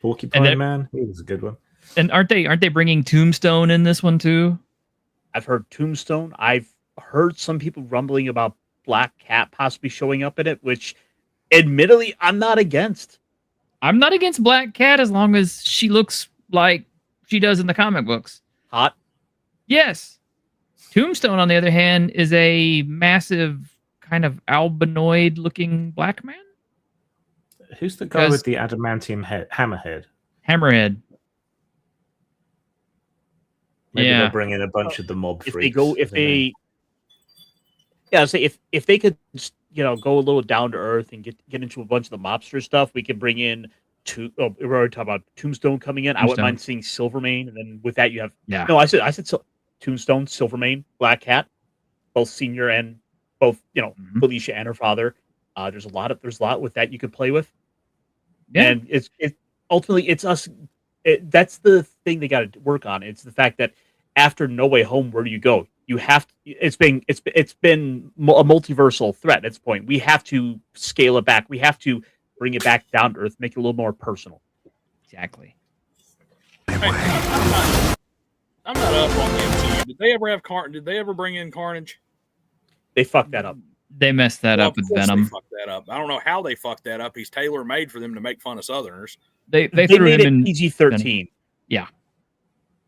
B: Porcupine Man, he was a good one.
A: And aren't they bringing Tombstone in this one too?
D: I've heard Tombstone. I've heard some people rumbling about Black Cat possibly showing up in it, which, admittedly, I'm not against.
A: I'm not against Black Cat as long as she looks like she does in the comic books.
D: Hot?
A: Yes. Tombstone, on the other hand, is a massive kind of albinoid-looking black man.
B: Who's the guy with the adamantium hammerhead?
A: Hammerhead.
B: Maybe
A: Yeah.
B: they'll bring in a bunch of the mob
D: If
B: freaks.
D: they if they could just, go a little down to earth and get into a bunch of the mobster stuff, we could bring in we're already talking about Tombstone coming in. I wouldn't mind seeing Silvermane, and then with that you have I said Tombstone, Silvermane, Black Cat, both senior and both Felicia and her father. There's a lot with that you could play with.
A: Yeah.
D: And it's ultimately it's us. That's the thing they got to work on. It's the fact that after No Way Home, where do you go? You have to. It's been a multiversal threat at this point. We have to scale it back. We have to bring it back down to earth, make it a little more personal.
A: Exactly.
C: I'm not up on the MCU. Did they ever have Did they ever bring in Carnage?
D: They fucked that up.
A: They messed that up with Venom.
C: They fucked that up. I don't know how they fucked that up. He's tailor made for them to make fun of Southerners.
A: They threw
D: made
A: him
D: it
A: in
D: PG-13.
A: Yeah.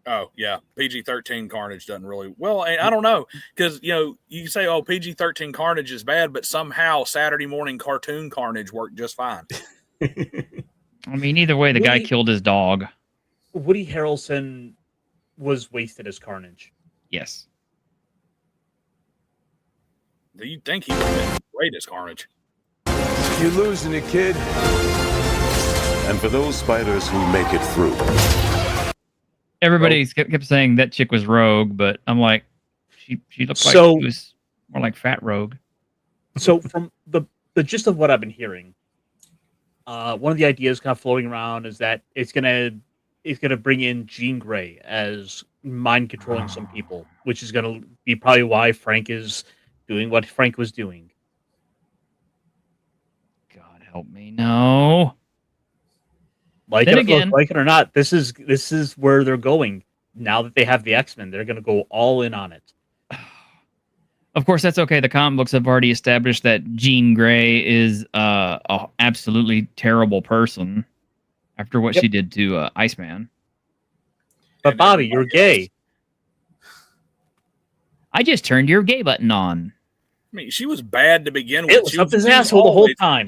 C: Oh yeah, PG-13 Carnage doesn't really well. I don't know because you say PG-13 Carnage is bad, but somehow Saturday morning cartoon Carnage worked just fine.
A: I mean, either way, the guy killed his dog.
D: Woody Harrelson was wasted as Carnage.
A: Yes.
C: Do you think he would have been great as Carnage?
H: You're losing it, kid.
I: And for those spiders who make it through.
A: Everybody kept saying that chick was Rogue, but I'm like, she looked like she was more like Fat Rogue.
D: So from the gist of what I've been hearing, one of the ideas kind of floating around is that it's gonna bring in Jean Grey as mind controlling some people, which is gonna be probably why Frank is doing what Frank was doing.
A: God help me, no.
D: Like it or not, this is where they're going. Now that they have the X-Men, they're going to go all in on it.
A: Of course, that's okay. The comic books have already established that Jean Grey is a absolutely terrible person after what she did to Iceman.
D: But Bobby, you're gay.
A: I just turned your gay button on.
C: I mean, she was bad to begin with.
D: It was up his asshole the whole time.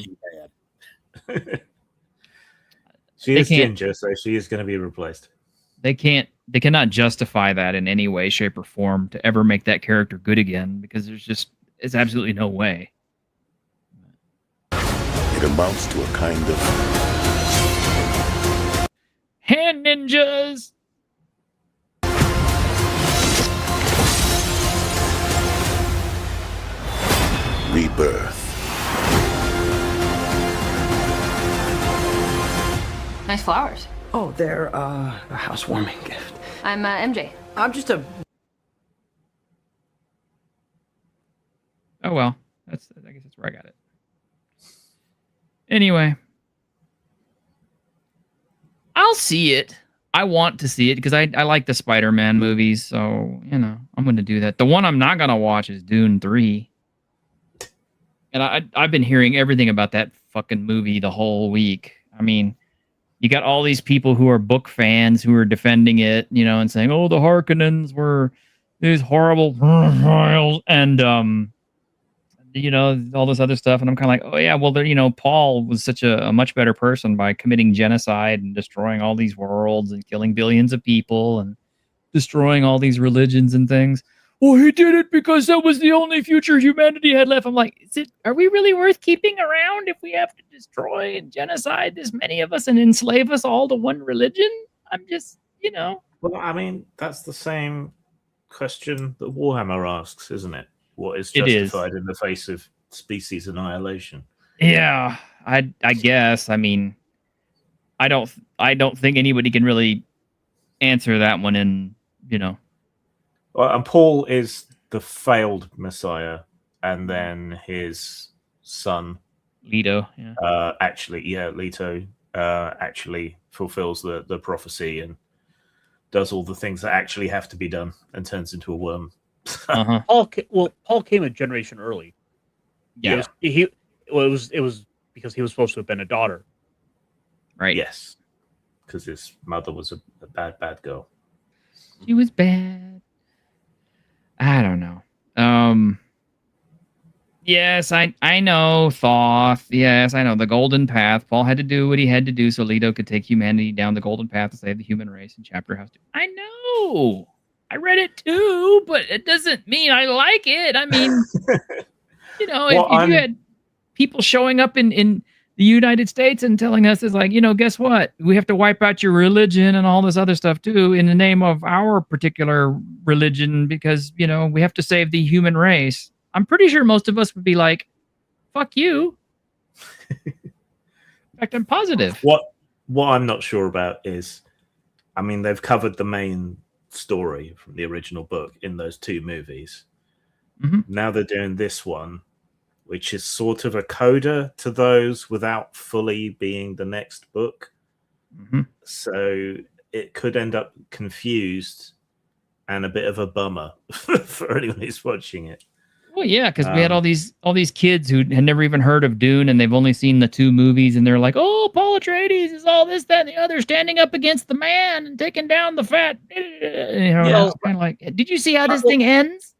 B: She
A: They
B: is
A: can't-
B: ginger, so she is going to be replaced.
A: They cannot justify that in any way, shape, or form to ever make that character good again, because it's absolutely no way.
I: It amounts to a kind of
A: Hand ninjas!
I: rebirth.
K: Nice flowers.
F: Oh, they're a housewarming gift.
K: I'm MJ.
F: I'm just a...
A: Oh well, I guess that's where I got it. Anyway, I'll see it. I want to see it because I like the Spider-Man movies, so I'm going to do that. The one I'm not going to watch is Dune 3, and I've been hearing everything about that fucking movie the whole week. I mean, you got all these people who are book fans who are defending it, and saying, "Oh, the Harkonnens were these horrible and all this other stuff." And I'm kind of like, "Oh yeah, well, Paul was such a much better person by committing genocide and destroying all these worlds and killing billions of people and destroying all these religions and things. Well, he did it because that was the only future humanity had left." I'm like, are we really worth keeping around if we have to destroy and genocide this many of us and enslave us all to one religion? I'm just,
B: Well, I mean, that's the same question that Warhammer asks, isn't it? What is
A: It is.
B: justified in the face of species annihilation?
A: Yeah, I guess. I mean, I don't think anybody can really answer that one in,
B: Well, and Paul is the failed Messiah, and then his son,
A: Leto,
B: Leto, actually fulfills the prophecy and does all the things that actually have to be done and turns into a worm.
A: Uh-huh.
D: Paul came a generation early.
A: Yeah.
D: It was because he was supposed to have been a daughter.
A: Right.
B: Yes. Because his mother was a bad girl.
A: She was bad. I don't know. Yes, I know Thoth. Yes, I know the Golden Path. Paul had to do what he had to do so Leto could take humanity down the Golden Path to save the human race in Chapter House 2. I know. I read it too, but it doesn't mean I like it. I mean, if you had people showing up in the United States and telling us is like, guess what? We have to wipe out your religion and all this other stuff too in the name of our particular religion because, we have to save the human race. I'm pretty sure most of us would be like, fuck you. In fact, I'm positive.
B: What I'm not sure about is, I mean, they've covered the main story from the original book in those two movies.
A: Mm-hmm.
B: Now they're doing this one, which is sort of a coda to those without fully being the next book.
A: Mm-hmm.
B: So it could end up confused and a bit of a bummer for anyone who's watching it.
A: Well, yeah, because we had all these kids who had never even heard of Dune, and they've only seen the two movies, and they're like, "Oh, Paul Atreides is all this, that, and the other, standing up against the man and taking down the fat." It's kind of like, did you see how this thing ends?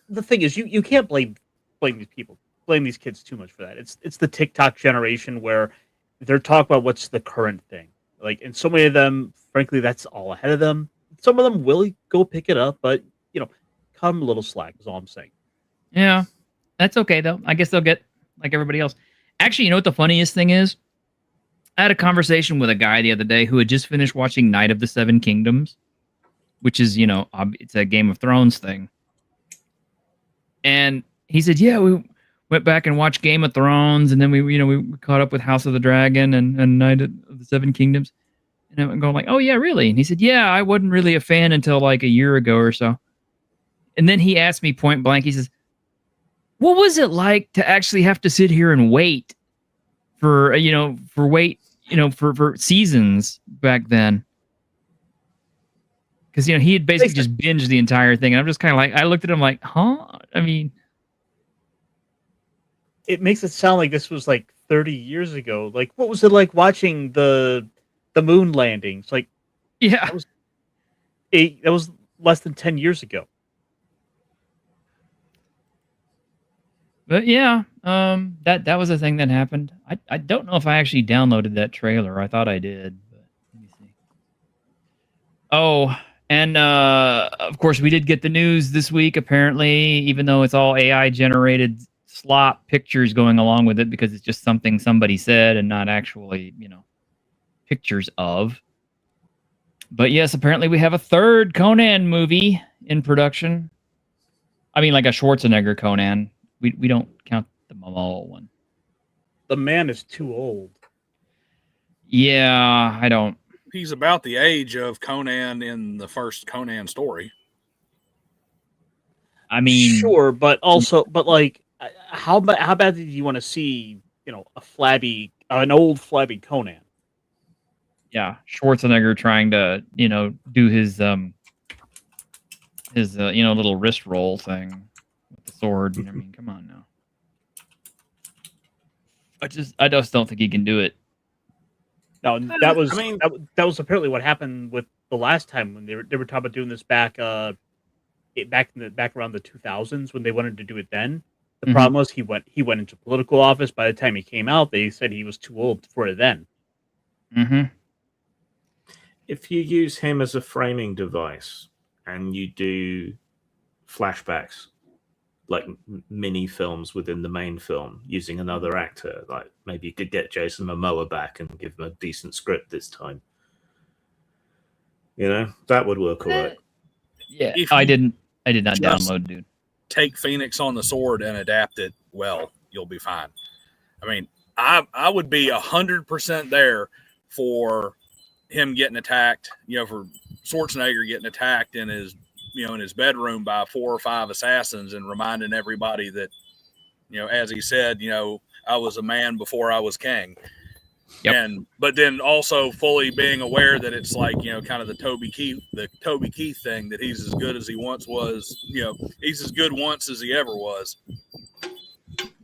D: The thing is, you can't blame these people, blame these kids too much for that. It's the TikTok generation where they're talking about what's the current thing. Like, and so many of them, frankly, that's all ahead of them. Some of them will go pick it up, but cut them a little slack is all I'm saying.
A: Yeah, that's okay, though. I guess they'll get like everybody else. Actually, you know what the funniest thing is? I had a conversation with a guy the other day who had just finished watching Night of the Seven Kingdoms, which is, it's a Game of Thrones thing. And he said, yeah, we went back and watched Game of Thrones, and then we caught up with House of the Dragon and Night of the Seven Kingdoms. And I'm going like, oh, yeah, really? And he said, yeah, I wasn't really a fan until like a year ago or so. And then he asked me point blank, he says, what was it like to actually have to sit here and wait for seasons back then? Because, he had basically just binged the entire thing. And I'm just kind of like, I looked at him like, huh? I mean,
D: it makes it sound like this was like 30 years ago. Like, what was it like watching the moon landings? Like,
A: yeah,
D: that was less than 10 years ago.
A: But yeah, That was a thing that happened. I don't know if I actually downloaded that trailer. I thought I did, but let me see. Oh, and of course we did get the news this week. Apparently, even though it's all AI generated slop pictures going along with it, because it's just something somebody said and not actually, pictures of. But yes, apparently we have a third Conan movie in production. I mean, like a Schwarzenegger Conan. We don't count the Momoa one.
D: The man is too old.
A: Yeah, I don't.
C: He's about the age of Conan in the first Conan story.
A: I mean,
D: sure, but like, how bad did you want to see, an old flabby Conan?
A: Yeah, Schwarzenegger trying to, do his little wrist roll thing with the sword. I mean, come on now. I just don't think he can do it.
D: No, that was that was apparently what happened with the last time when they were talking about doing this back around the 2000s when they wanted to do it then. The problem was he went into political office. By the time he came out, they said he was too old for it then.
A: Mm-hmm.
B: If you use him as a framing device and you do flashbacks, like mini films within the main film, using another actor, like maybe you could get Jason Momoa back and give him a decent script this time. That would work all right.
A: Yeah, I did not download, dude.
C: Take Phoenix on the sword and adapt it well, you'll be fine. I mean, I would be 100% there for him getting attacked, for Schwarzenegger getting attacked in his bedroom by 4 or 5 assassins and reminding everybody that, as he said, I was a man before I was king.
A: Yep.
C: But then also fully being aware that it's like, kind of the Toby Keith thing, that he's as good as he once was, he's as good once as he ever was.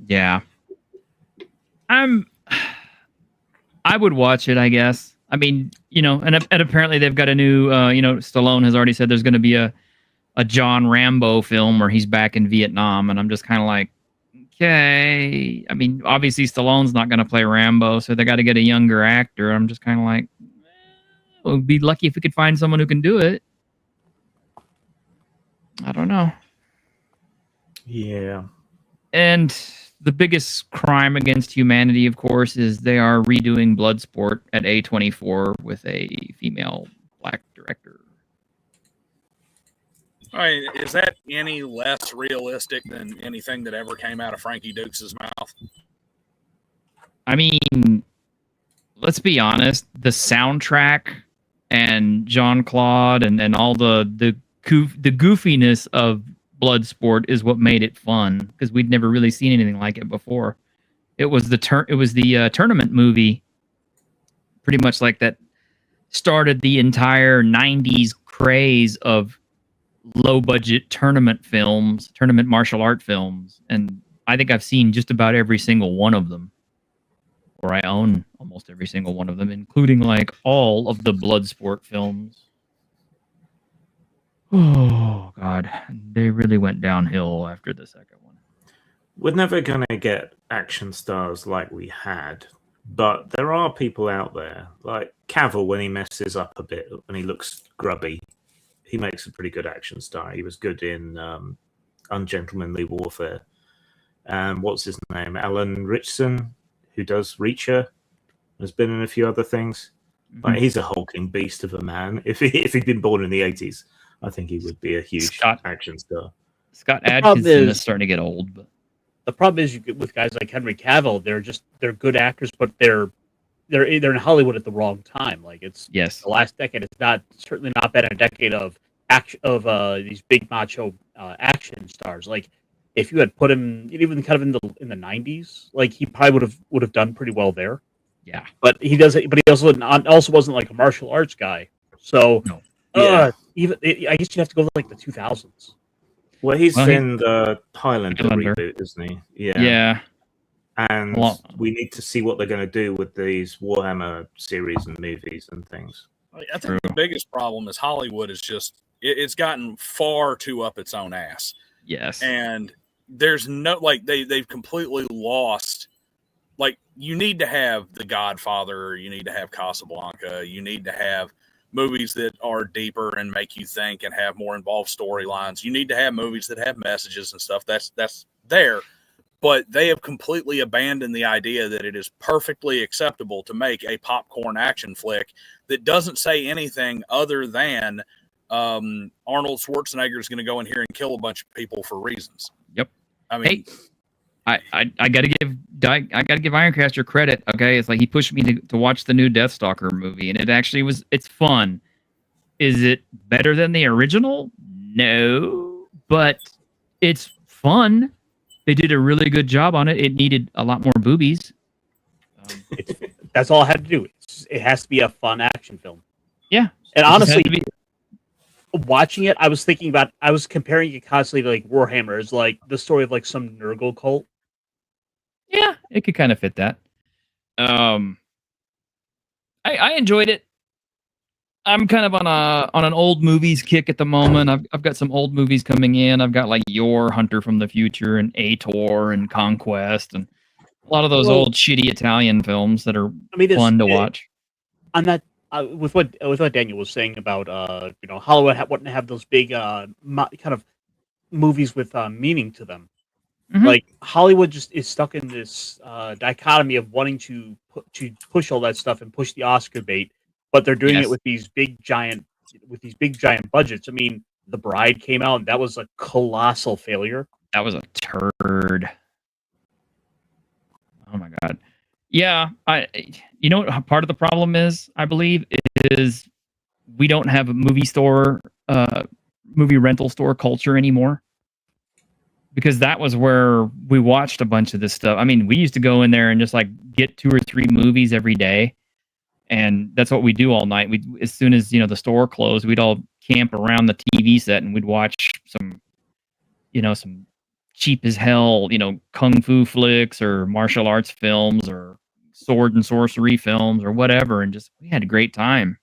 A: Yeah. I would watch it, I guess. I mean, and apparently they've got a new, Stallone has already said there's going to be a John Rambo film where he's back in Vietnam, and I'm just kind of like, okay. I mean, obviously Stallone's not going to play Rambo, so they got to get a younger actor. I'm just kind of like, we'd be lucky if we could find someone who can do it. I don't know.
B: Yeah.
A: And the biggest crime against humanity, of course, is they are redoing Bloodsport at A24 with a female black director.
C: I mean, is that any less realistic than anything that ever came out of Frankie Dukes' mouth?
A: I mean, let's be honest. The soundtrack and Jean-Claude and all the goofiness of Bloodsport is what made it fun, because we'd never really seen anything like it before. It was the tournament movie, pretty much like that, started the entire 90s craze of low-budget tournament martial art films, and I think I've seen just about every single one of them, or I own almost every single one of them, including like all of the Bloodsport films. Oh, God. They really went downhill after the second one.
B: We're never going to get action stars like we had, but there are people out there, like Cavill, when he messes up a bit, when he looks grubby, he makes a pretty good action star. He was good in Ungentlemanly Warfare. And what's his name? Alan Ritchson, who does Reacher, has been in a few other things. Like, he's a hulking beast of a man. If he'd been born in the 80s, I think he would be a huge action star.
A: Scott Adkins is starting to get old. But
D: the problem is, with guys like Henry Cavill, they're good actors, but they're in Hollywood at the wrong time. Like, it's the last decade. It's certainly not been a decade of these big macho action stars. Like, if you had put him even kind of in the 90s, like, he probably would have done pretty well there.
A: Yeah,
D: but he doesn't. But he also wasn't like a martial arts guy. So I guess you have to go to like the 2000s.
B: Well, he's in the Highlander reboot, isn't he?
A: Yeah.
B: And we need to see what they're going to do with these Warhammer series and movies and things.
C: I think the biggest problem is Hollywood is just, it's gotten far too up its own ass.
A: Yes.
C: And there's no like they've completely lost. Like, you need to have The Godfather, you need to have Casablanca, you need to have movies that are deeper and make you think and have more involved storylines. You need to have movies that have messages and stuff. That's there. But they have completely abandoned the idea that it is perfectly acceptable to make a popcorn action flick that doesn't say anything other than Arnold Schwarzenegger is going to go in here and kill a bunch of people for reasons.
A: Yep.
C: I mean,
A: I gotta give Ironcaster credit. Okay, it's like he pushed me to watch the new Deathstalker movie, and it's fun. Is it better than the original? No, but it's fun. They did a really good job on it. It needed a lot more boobies.
D: That's all I had to do. It has to be a fun action film.
A: Yeah,
D: and honestly, watching it, I was comparing it constantly to like Warhammer, is like the story of like some Nurgle cult.
A: Yeah, it could kind of fit that. I enjoyed it. I'm kind of on an old movies kick at the moment. I've got some old movies coming in. I've got like Yor, Hunter from the Future, and Ator, and Conquest, and a lot of those old shitty Italian films that are fun to watch.
D: On that, with what Daniel was saying about Hollywood wouldn't have those big kind of movies with meaning to them.
A: Mm-hmm.
D: Like Hollywood just is stuck in this dichotomy of wanting to push all that stuff and push the Oscar bait, but they're doing it with these big giant budgets. I mean, The Bride came out, and that was a colossal failure.
A: That was a turd. Oh my god. Yeah, you know what part of the problem is, I believe, is we don't have a movie rental store culture anymore. Because that was where we watched a bunch of this stuff. I mean, we used to go in there and just like get 2 or 3 movies every day. And that's what we do all night. As soon as, the store closed, we'd all camp around the TV set and we'd watch some cheap as hell, kung fu flicks or martial arts films or sword and sorcery films or whatever. And we had a great time.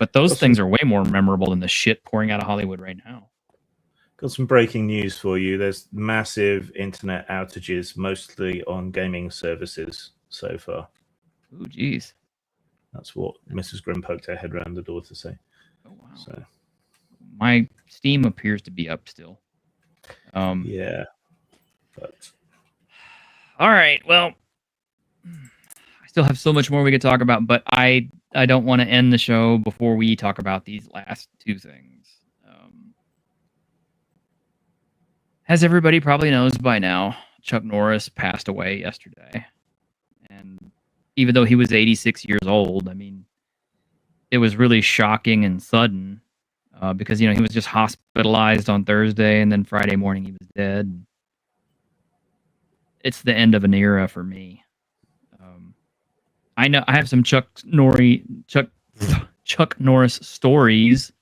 A: But those things are way more memorable than the shit pouring out of Hollywood right now.
B: Got some breaking news for you. There's massive internet outages, mostly on gaming services so far.
A: Oh, geez.
B: That's what Mrs. Grimm poked her head around the door to say.
A: Oh, wow.
B: So,
A: my Steam appears to be up still.
B: Yeah. But
A: all right. Well, I still have so much more we could talk about, but I don't want to end the show before we talk about these last 2 things. As everybody probably knows by now, Chuck Norris passed away yesterday. And even though he was 86 years old, I mean, it was really shocking and sudden because, he was just hospitalized on Thursday and then Friday morning he was dead. It's the end of an era for me. I know I have some Chuck Norris stories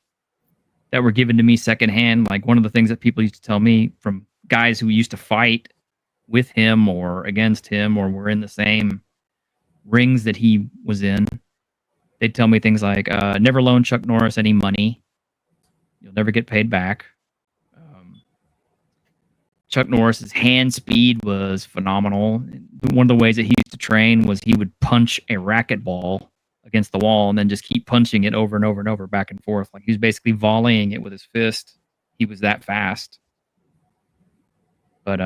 A: that were given to me secondhand. Like one of the things that people used to tell me from guys who used to fight with him or against him or were in the same rings that he was in. They'd tell me things like, never loan Chuck Norris any money. You'll never get paid back. Chuck Norris's hand speed was phenomenal. One of the ways that he used to train was he would punch a racquetball against the wall and then just keep punching it over and over and over, back and forth. Like he was basically volleying it with his fist. He was that fast. But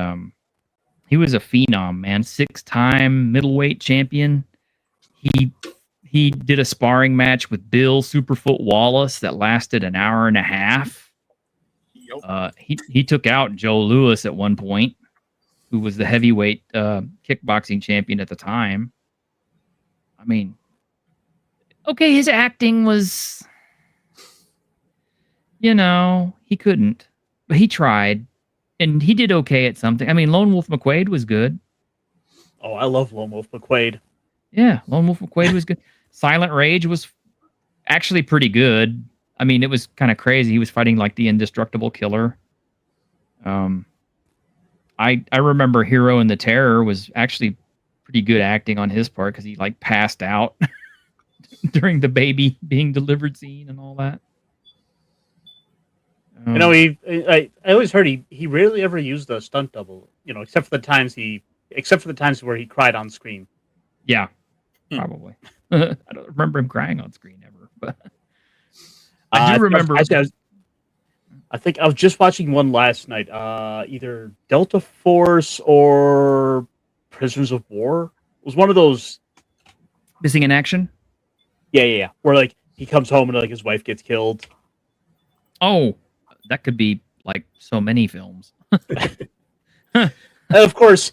A: he was a phenom, man. 6-time middleweight champion. He did a sparring match with Bill Superfoot Wallace that lasted an hour and a half. He took out Joe Louis at one point, who was the heavyweight kickboxing champion at the time. I mean, okay, his acting was, he couldn't, but he tried, and he did okay at something. I mean, Lone Wolf McQuade was good.
D: Oh, I love Lone Wolf McQuade.
A: Yeah, Lone Wolf McQuade was good. Silent Rage was actually pretty good. I mean, it was kind of crazy. He was fighting like the indestructible killer. I remember Hero and the Terror was actually pretty good acting on his part because he like passed out during the baby being delivered scene and all that.
D: You know, I always heard he rarely ever used a stunt double. You know, except for the times where he cried on screen.
A: Yeah, probably. I don't remember him crying on screen ever, but I do remember.
D: I think I was just watching one last night. Either Delta Force or Prisoners of War. It was one of those.
A: Missing in Action?
D: Yeah. Where like he comes home and like his wife gets killed.
A: Oh, that could be like so many films.
D: Of course,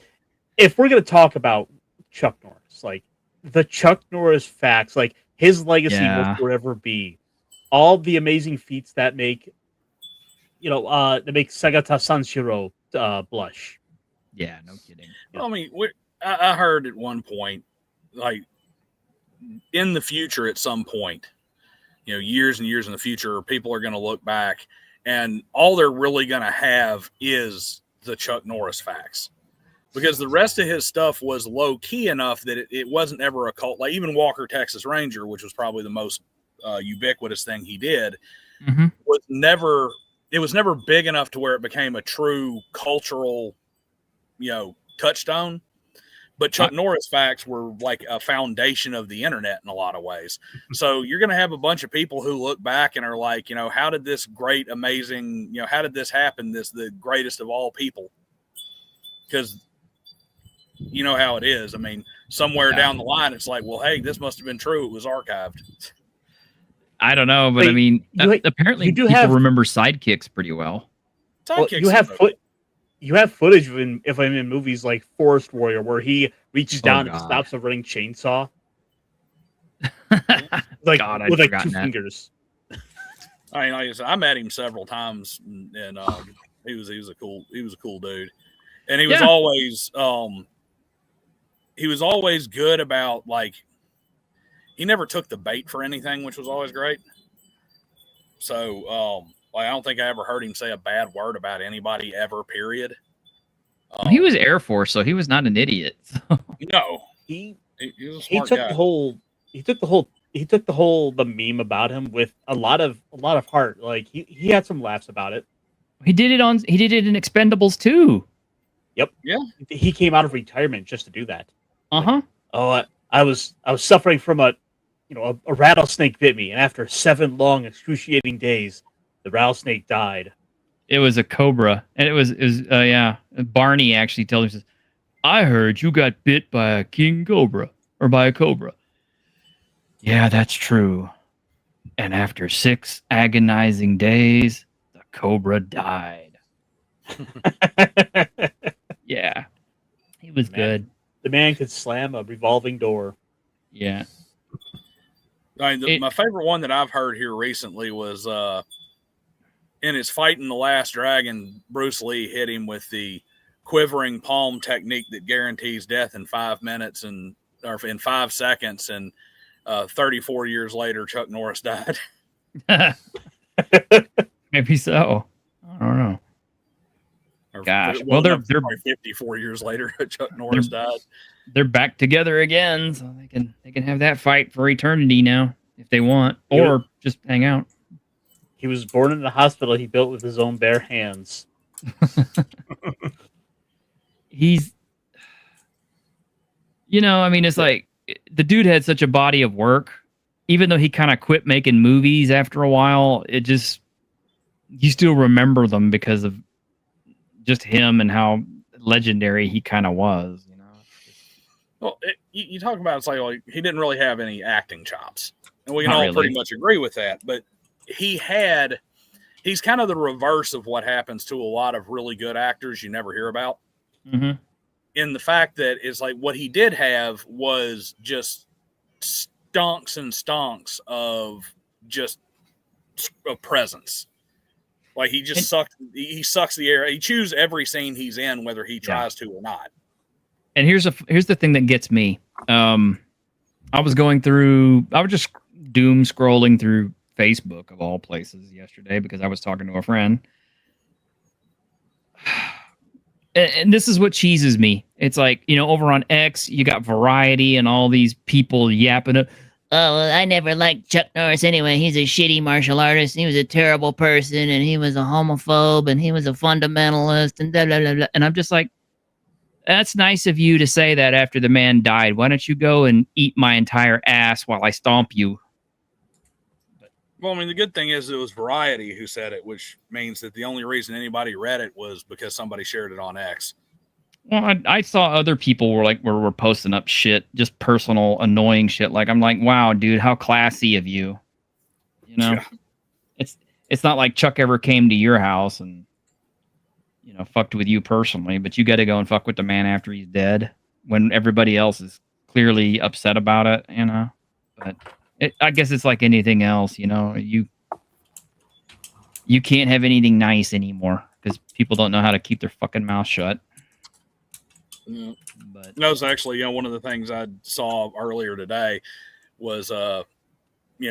D: if we're gonna talk about Chuck Norris, like the Chuck Norris facts, like his legacy will forever be all the amazing feats that make that make Sagata Sanshiro blush.
A: Yeah, no kidding.
C: I mean, I heard at one point, like in the future, at some point, years and years in the future, people are going to look back, and all they're really going to have is the Chuck Norris facts, because the rest of his stuff was low key enough that it wasn't ever a cult. Like even Walker Texas Ranger, which was probably the most ubiquitous thing he did, was never. It was never big enough to where it became a true cultural, touchstone. But Chuck Norris facts were like a foundation of the internet in a lot of ways. So you're going to have a bunch of people who look back and are like, how did this great, amazing, how did this happen? The greatest of all people. Because you know how it is. I mean, somewhere down the line, it's like, well, hey, this must have been true. It was archived.
A: I don't know, but I mean, apparently people remember Sidekicks pretty well.
D: You have footage of him in movies like Forest Warrior where he reaches down and stops a running chainsaw. Like
A: God,
D: with like two fingers.
C: I mean, like I said, I met him several times, and he was a cool dude, and he was always good about like. He never took the bait for anything, which was always great. So, I don't think I ever heard him say a bad word about anybody ever, period.
A: He was Air Force, so he was not an idiot. So.
C: No.
D: He
C: was a smart guy.
D: He took the meme about him with a lot of heart. Like he had some laughs about it.
A: He did it in Expendables too.
D: Yep.
C: Yeah.
D: He came out of retirement just to do that.
A: Uh-huh.
D: Like, I was suffering from a rattlesnake bit me, and after 7 long, excruciating days, the rattlesnake died.
A: It was a cobra, and it was Barney actually tells me, I heard you got bit by a king cobra, or by a cobra. Yeah, that's true. And after 6 agonizing days, the cobra died. Yeah, he was good.
D: The man could slam a revolving door.
A: Yeah.
C: I mean, my favorite one that I've heard here recently was in his fight in The Last Dragon, Bruce Lee hit him with the quivering palm technique that guarantees death in 5 minutes or in 5 seconds. And 34 years later, Chuck Norris died.
A: Maybe so. I don't know. Gosh, well, they're
C: 54 years later. Chuck Norris died.
A: They're back together again, so they can have that fight for eternity now if they want, or just hang out.
D: He was born in a hospital he built with his own bare hands.
A: He's, I mean, it's like the dude had such a body of work, even though he kind of quit making movies after a while. You still remember them because of just him and how legendary he kind of was,
C: Well, you talk about it's like he didn't really have any acting chops, and we can all pretty much agree with that. But he's kind of the reverse of what happens to a lot of really good actors you never hear about.
A: Mm-hmm.
C: In the fact that it's like what he did have was just stonks and stonks of just a presence. Like he just he sucks the air. He chews every scene he's in, whether he tries to or not.
A: And here's the thing that gets me. I was just doom scrolling through Facebook of all places yesterday because I was talking to a friend. And this is what cheeses me. It's like, over on X, you got Variety and all these people yapping up.
L: oh, well, I never liked Chuck Norris anyway. He's a shitty martial artist. He was a terrible person, and he was a homophobe, and he was a fundamentalist, and blah, blah, blah, blah. And I'm just like, that's nice of you to say that after the man died. Why don't you go and eat my entire ass while I stomp you?
C: Well, I mean, the good thing is it was Variety who said it, which means that the only reason anybody read it was because somebody shared it on X.
A: Well, I saw other people were posting up shit, just personal annoying shit. Like, I'm like, wow, dude, how classy of you. You know, it's not like Chuck ever came to your house and fucked with you personally, but you got to go and fuck with the man after he's dead when everybody else is clearly upset about it. But I guess it's like anything else. You can't have anything nice anymore because people don't know how to keep their fucking mouth shut.
C: Yeah. But that was actually, one of the things I saw earlier today was,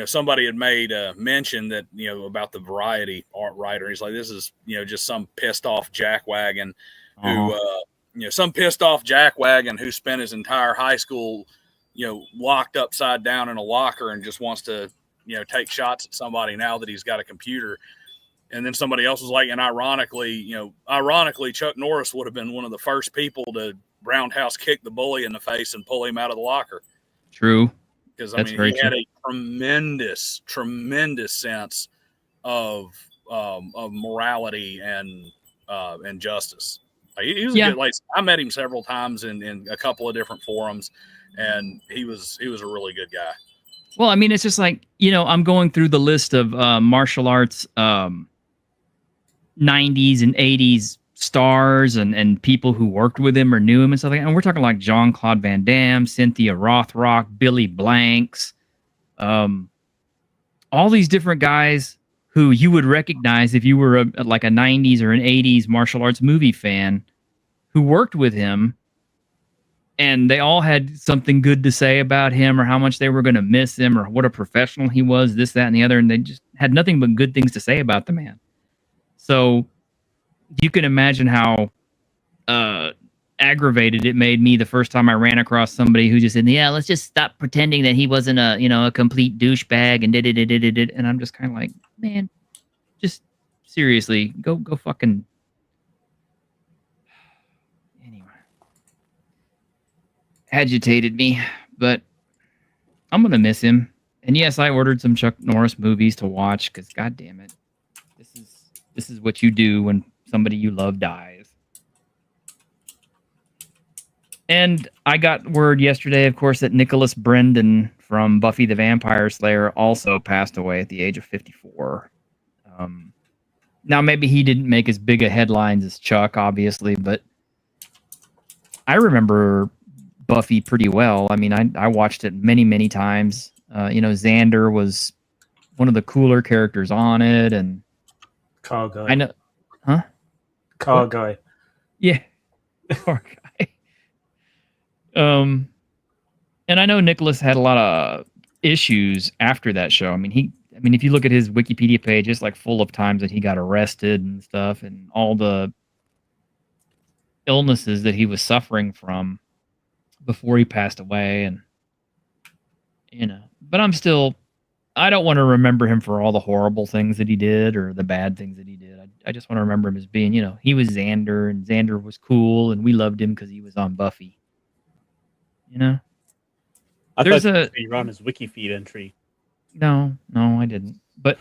C: somebody had made a mention that, about the Variety art writer. He's like, this is, just some pissed off jackwagon who, some pissed off jackwagon who spent his entire high school, locked upside down in a locker and just wants to, take shots at somebody now that he's got a computer. And then somebody else was like, and ironically, Chuck Norris would have been one of the first people to roundhouse kick the bully in the face and pull him out of the locker.
A: True.
C: Because he had a tremendous sense of morality and justice. He was a good, I met him several times in a couple of different forums, and he was a really good guy.
A: Well, I mean, it's just like, I'm going through the list of martial arts 90s and 80s stars and people who worked with him or knew him and stuff like that. And we're talking like Jean-Claude Van Damme, Cynthia Rothrock, Billy Blanks, all these different guys who you would recognize if you were like a 90s or an 80s martial arts movie fan who worked with him. And they all had something good to say about him or how much they were going to miss him or what a professional he was, this, that, and the other. And they just had nothing but good things to say about the man. So you can imagine how aggravated it made me the first time I ran across somebody who just said, yeah, let's just stop pretending that he wasn't a complete douchebag and did. And I'm just kind of like, man, just seriously, go fucking... agitated me, but I'm gonna miss him. And yes, I ordered some Chuck Norris movies to watch because, god damn it, this is what you do when somebody you love dies. And I got word yesterday, of course, that Nicholas Brendon from Buffy the Vampire Slayer also passed away at the age of 54. Now, maybe he didn't make as big a headlines as Chuck, obviously, but I remember Buffy pretty well. I mean, I watched it many, many times. Xander was one of the cooler characters on it, and
B: Car guy.
A: I know, huh?
B: Car guy.
A: Yeah, car guy. And I know Nicholas had a lot of issues after that show. I mean, if you look at his Wikipedia page, it's like full of times that he got arrested and stuff, and all the illnesses that he was suffering from before he passed away. And but I don't want to remember him for all the horrible things that he did or the bad things that he did. I just want to remember him as being, he was Xander, and Xander was cool, and we loved him because he was on Buffy.
D: I thought you were on his wiki feed entry.
A: No, I didn't. But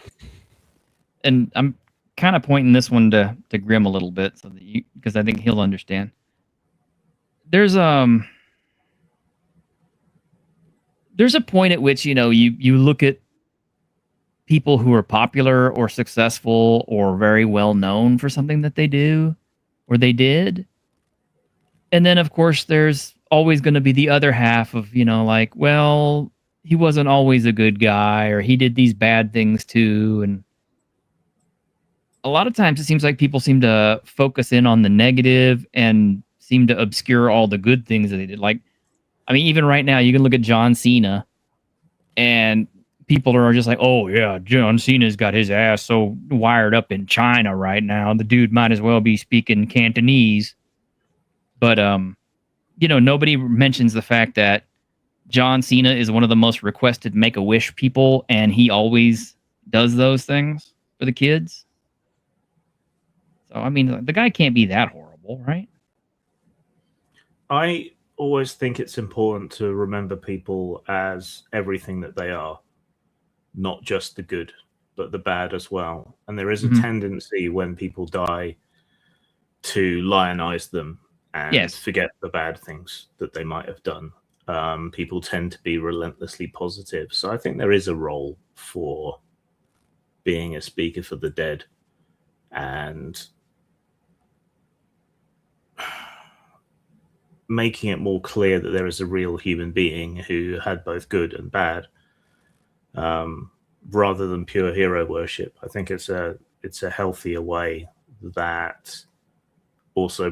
A: and I'm kind of pointing this one to Grim a little bit so that because I think he'll understand. There's a point at which, you look at people who are popular or successful or very well known for something that they do or they did. And then, of course, there's always going to be the other half of, like, well, he wasn't always a good guy or he did these bad things too. And a lot of times it seems like people seem to focus in on the negative and seem to obscure all the good things that they did. Like, I mean, even right now, you can look at John Cena, and people are just like, oh, yeah, John Cena's got his ass so wired up in China right now. The dude might as well be speaking Cantonese. But, nobody mentions the fact that John Cena is one of the most requested Make-A-Wish people, and he always does those things for the kids. So, I mean, the guy can't be that horrible, right?
B: I always think it's important to remember people as everything that they are, not just the good, but the bad as well. And there is a tendency when people die to lionize them and forget the bad things that they might have done. People tend to be relentlessly positive. So I think there is a role for being a speaker for the dead and making it more clear that there is a real human being who had both good and bad, rather than pure hero worship. I think it's a healthier way that also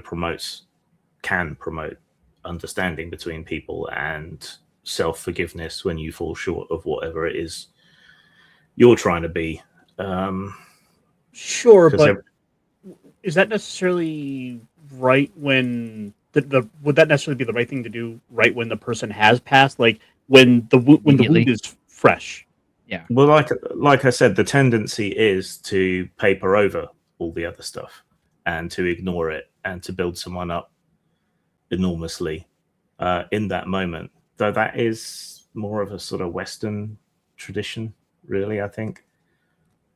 B: can promote understanding between people and self-forgiveness when you fall short of whatever it is you're trying to be.
D: Sure, but is that necessarily right when would that necessarily be the right thing to do right when the person has passed, like when the wound is fresh?
A: Yeah.
B: Well, like I said, the tendency is to paper over all the other stuff and to ignore it and to build someone up enormously in that moment. Though that is more of a sort of Western tradition, really, I think.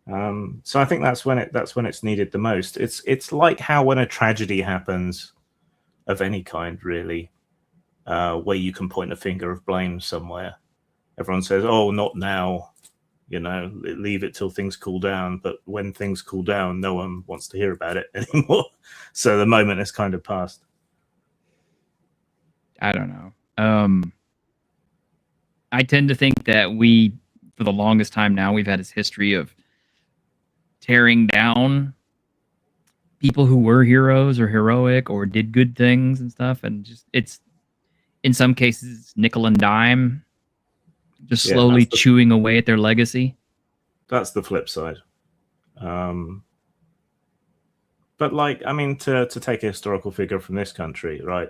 B: So I think that's when it's needed the most. It's like how when a tragedy happens of any kind, really, where you can point a finger of blame somewhere. Everyone says, "Oh, not now," leave it till things cool down. But when things cool down, no one wants to hear about it anymore. So the moment has kind of passed.
A: I don't know. I tend to think that we, for the longest time now, we've had this history of tearing down people who were heroes or heroic or did good things and stuff, and just it's in some cases nickel and dime, just slowly chewing away at their legacy.
B: That's the flip side. But to take a historical figure from this country, right?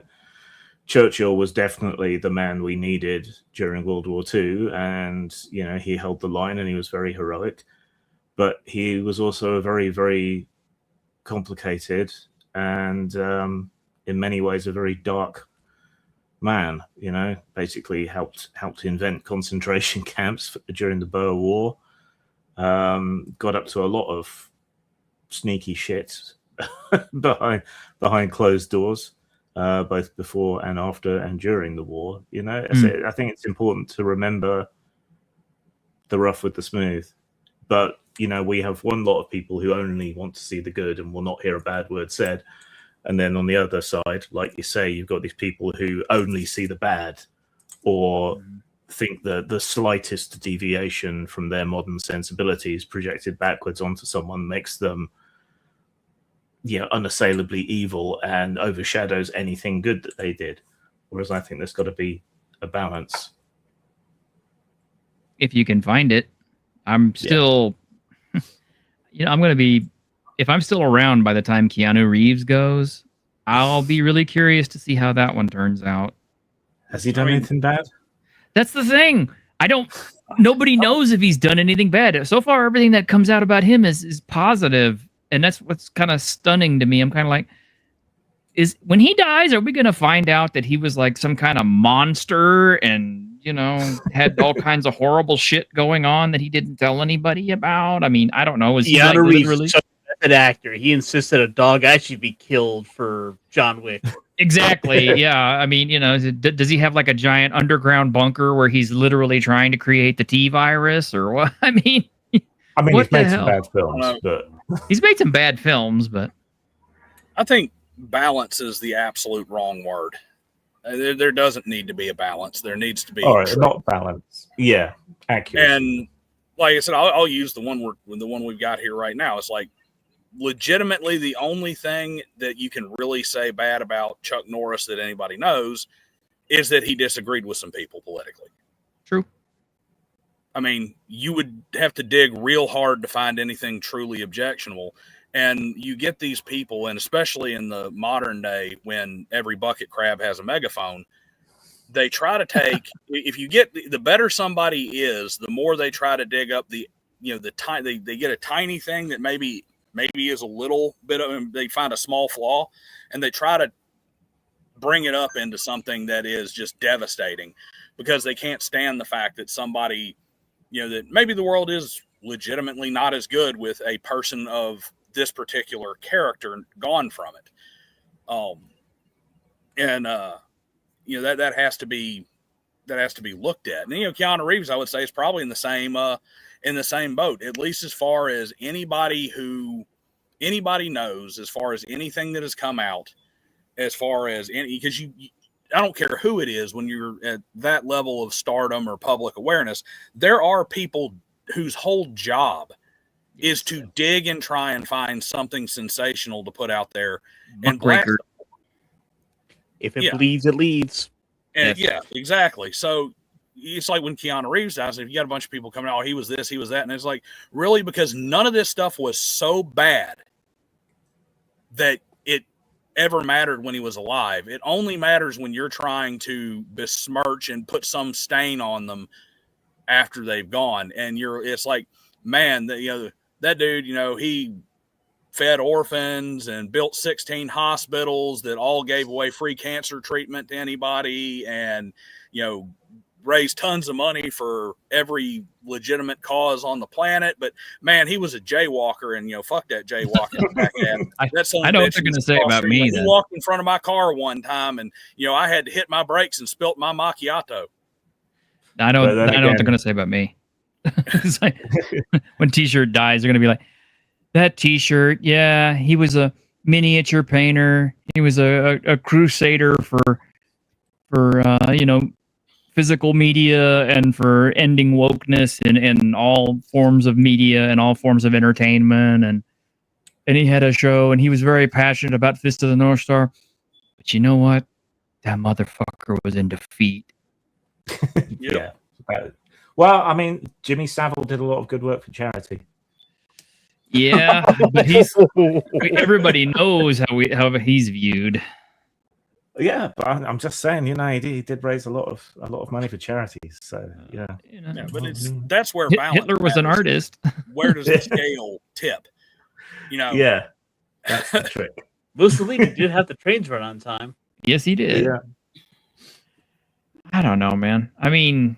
B: Churchill was definitely the man we needed during World War II, and he held the line and he was very heroic. But he was also a very, very complicated and in many ways a very dark man. Basically helped invent concentration camps during the Boer War. Got up to a lot of sneaky shit behind closed doors, both before and after and during the war. So I think it's important to remember the rough with the smooth. But we have one lot of people who only want to see the good and will not hear a bad word said. And then on the other side, like you say, you've got these people who only see the bad or think that the slightest deviation from their modern sensibilities projected backwards onto someone makes them unassailably evil and overshadows anything good that they did. Whereas I think there's got to be a balance.
A: If you can find it. I'm still, I'm going to be, if I'm still around by the time Keanu Reeves goes, I'll be really curious to see how that one turns out.
B: Has he done anything bad?
A: That's the thing. Nobody knows if he's done anything bad. So far, everything that comes out about him is positive. And that's what's kind of stunning to me. I'm kind of like, when he dies, are we going to find out that he was like some kind of monster and, had all kinds of horrible shit going on that he didn't tell anybody about? I mean, I don't know. Is he
D: Keanu Reeves
A: literally
D: an actor? He insisted a dog actually be killed for John Wick.
A: Exactly. Yeah. I mean, does he have like a giant underground bunker where he's literally trying to create the T virus or what? I mean,
B: he's made some bad films, but
A: he's made some bad films, but
C: I think balance is the absolute wrong word. There doesn't need to be a balance. There needs to be
B: not balance. Yeah, accurate.
C: And like I said, I'll use the one we've got here right now. It's like legitimately the only thing that you can really say bad about Chuck Norris that anybody knows is that he disagreed with some people politically.
A: True.
C: I mean, you would have to dig real hard to find anything truly objectionable. And you get these people, and especially in the modern day when every bucket crab has a megaphone, they try to take, if you get the better somebody is, the more they try to dig up the tiny, they get a tiny thing that maybe is a little bit of, they find a small flaw, and they try to bring it up into something that is just devastating, because they can't stand the fact that somebody, that maybe the world is legitimately not as good with a person of this particular character gone from it. That has to be looked at. And Keanu Reeves, I would say, is probably in the same boat, at least as far as anybody knows, as far as anything that has come out, as far as any, because I don't care who it is, when you're at that level of stardom or public awareness, there are people whose whole job is to dig and try and find something sensational to put out there and blast.
D: If it bleeds, it leads.
C: And yeah, exactly. So it's like when Keanu Reeves dies, if you got a bunch of people coming out, oh, he was this, he was that. And it's like, really? Because none of this stuff was so bad that it ever mattered when he was alive. It only matters when you're trying to besmirch and put some stain on them after they've gone. And it's like, man, that dude, he fed orphans and built 16 hospitals that all gave away free cancer treatment to anybody, and raised tons of money for every legitimate cause on the planet. But man, he was a jaywalker, and fuck that jaywalking.
A: I know what they're going to say about me.
C: He walked in front of my car one time, and I had to hit my brakes and spilt my macchiato.
A: I know what they're going to say about me. It's like, when T-shirt dies, they're going to be like, that T-shirt, yeah, he was a miniature painter. He was a crusader for physical media and for ending wokeness in all forms of media and all forms of entertainment. And he had a show, and he was very passionate about Fist of the North Star. But you know what? That motherfucker was in defeat.
M: Yeah. Well, I mean, Jimmy Savile did a lot of good work for charity.
A: Yeah, but everybody knows how he's viewed.
M: Yeah, but I'm just saying, he did raise a lot of money for charities. So yeah,
C: but that's where
A: Hitler was an artist.
C: Where does the scale tip?
M: Yeah, that's the trick.
D: Mussolini did have the trains run on time.
A: Yes, he did.
M: Yeah.
A: I don't know, man. I mean,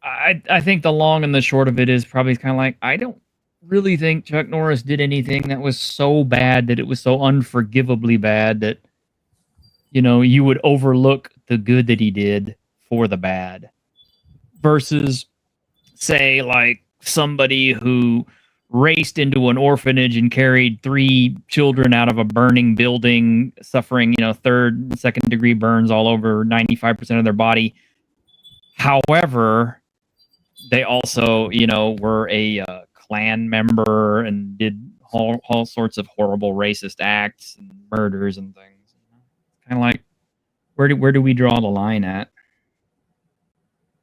A: I think the long and the short of it is probably kind of like, I don't really think Chuck Norris did anything that was so bad that it was so unforgivably bad that, you would overlook the good that he did for the bad. Versus, say, like somebody who raced into an orphanage and carried 3 children out of a burning building, suffering, 3rd and 2nd degree burns all over 95% of their body. However, they also, were a Klan member and did all sorts of horrible racist acts and murders and things. Kind of like, where do we draw the line at?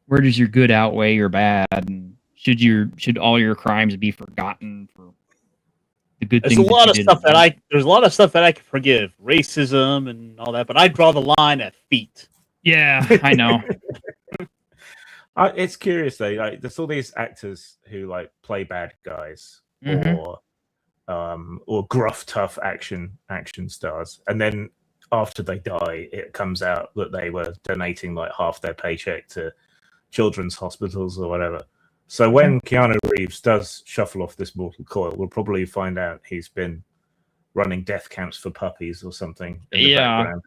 A: Where does your good outweigh your bad? And should all your crimes be forgotten for the good things?
D: There's a lot of stuff that I can forgive, racism and all that, but I draw the line at feet.
A: Yeah, I know.
M: It's curious though. Like, there's all these actors who play bad guys, or gruff, tough action stars, and then after they die, it comes out that they were donating half their paycheck to children's hospitals or whatever. So when Keanu Reeves does shuffle off this mortal coil, we'll probably find out he's been running death camps for puppies or something in the background,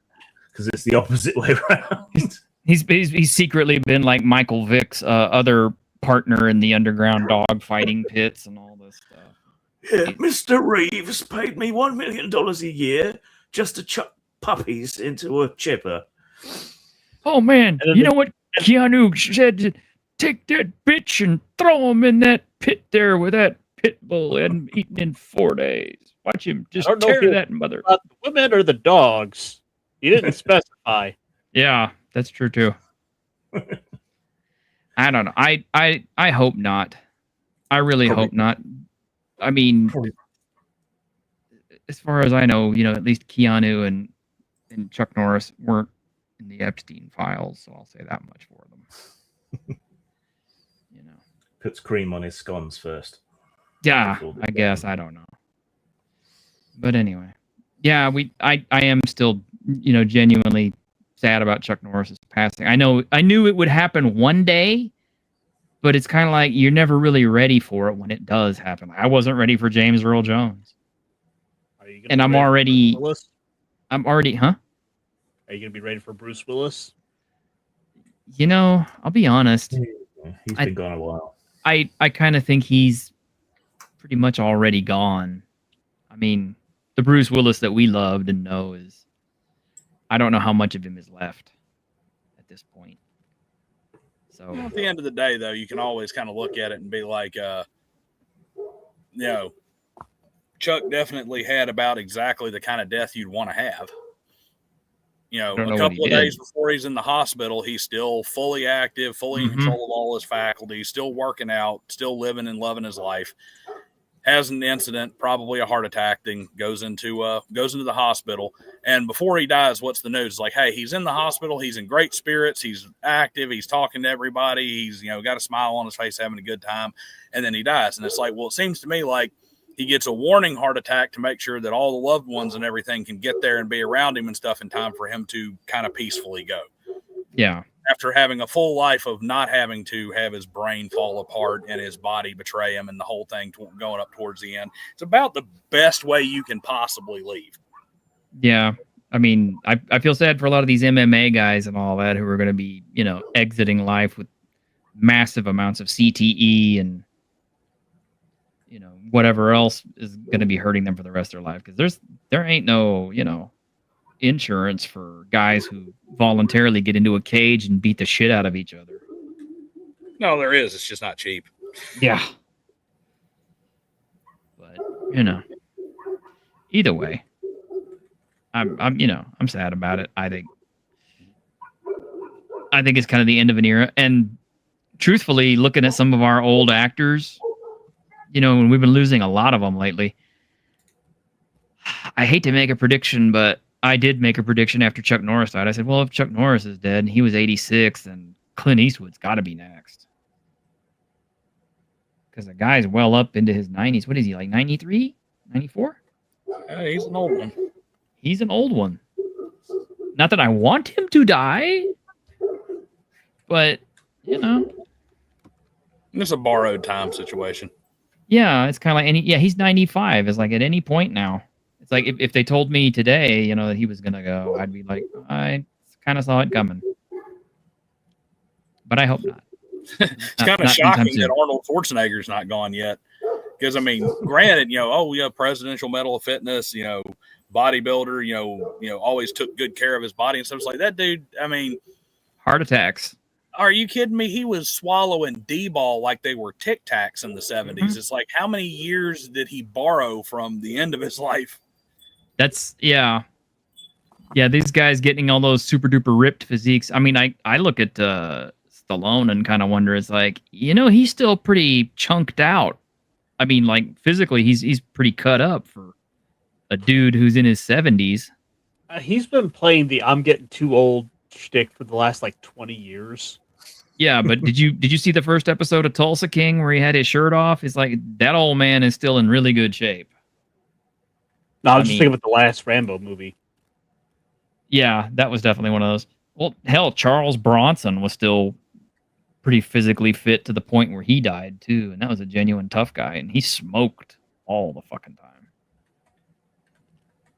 M: because it's the opposite way around.
A: He's secretly been like Michael Vick's other partner in the underground dog fighting pits and all this stuff.
B: Yeah, Mr. Reeves paid me $1 million a year just to chuck puppies into a chipper.
A: Oh man, you know what Keanu said? Take that bitch and throw him in that pit there with that pit bull and eaten in 4 days. Watch him just tear that mother.
D: The women or the dogs? He didn't specify.
A: Yeah, that's true too. I don't know. I hope not. I really hope not. I mean, as far as I know, at least Keanu and Chuck Norris weren't in the Epstein files, so I'll say that much for them.
M: Puts cream on his scones first.
A: Yeah, I guess. I don't know. But anyway. Yeah, I am still, genuinely sad about Chuck Norris's passing. I knew it would happen one day, but it's kind of like you're never really ready for it when it does happen. I wasn't ready for James Earl Jones. And I'm already, huh?
D: Are you going to be ready for Bruce Willis?
A: I'll be honest.
M: He's been gone a while.
A: I kind of think he's pretty much already gone. I mean, the Bruce Willis that we loved and know is, I don't know how much of him is left at this point. So
C: at the end of the day, though, you can always kind of look at it and be like, Chuck definitely had about exactly the kind of death you'd want to have. A couple of days before he's in the hospital, he's still fully active, fully in control of all his faculties, still working out, still living and loving his life. Has an incident, probably a heart attack, then goes into the hospital. And before he dies, what's the news? It's like, hey, he's in the hospital. He's in great spirits. He's active. He's talking to everybody. He's, got a smile on his face, having a good time. And then he dies. And it's like, well, it seems to me like he gets a warning heart attack to make sure that all the loved ones and everything can get there and be around him and stuff in time for him to kind of peacefully go.
A: Yeah.
C: After having a full life of not having to have his brain fall apart and his body betray him and the whole thing going up towards the end. It's about the best way you can possibly leave.
A: Yeah. I mean, I feel sad for a lot of these MMA guys and all that who are going to be, exiting life with massive amounts of CTE and, whatever else is going to be hurting them for the rest of their life. Because there ain't no, insurance for guys who voluntarily get into a cage and beat the shit out of each other.
C: No, there is. It's just not cheap.
A: Yeah. But, either way, I'm sad about it. I think it's kind of the end of an era. And truthfully, looking at some of our old actors, and we've been losing a lot of them lately. I hate to make a prediction, but I did make a prediction after Chuck Norris died. I said, well, if Chuck Norris is dead and he was 86, then Clint Eastwood's got to be next. Because the guy's well up into his 90s. What is he, like 93? 94?
C: He's an old one.
A: He's an old one. Not that I want him to die, but,
C: It's a borrowed time situation.
A: Yeah, it's kind of like, he's 95. It's like at any point now. It's like if they told me today, that he was going to go, I'd be like, I kind of saw it coming. But I hope not.
C: It's kind of shocking that Arnold Schwarzenegger's not gone yet. Because, I mean, granted, Presidential Medal of Fitness, bodybuilder, always took good care of his body and stuff. It's like that dude, I mean.
A: Heart attacks.
C: Are you kidding me? He was swallowing D-ball like they were Tic Tacs in the 70s. Mm-hmm. It's like, how many years did he borrow from the end of his life?
A: Yeah, these guys getting all those super duper ripped physiques. I mean, I look at Stallone and kind of wonder, it's like, he's still pretty chunked out. I mean, like physically, he's pretty cut up for a dude who's in his 70s.
D: He's been playing the I'm getting too old shtick for the last 20 years.
A: Yeah, but did you see the first episode of Tulsa King where he had his shirt off? It's like that old man is still in really good shape.
D: No, I'm just thinking about the last Rambo movie.
A: Yeah, that was definitely one of those. Well, hell, Charles Bronson was still pretty physically fit to the point where he died too, and that was a genuine tough guy, and he smoked all the fucking time.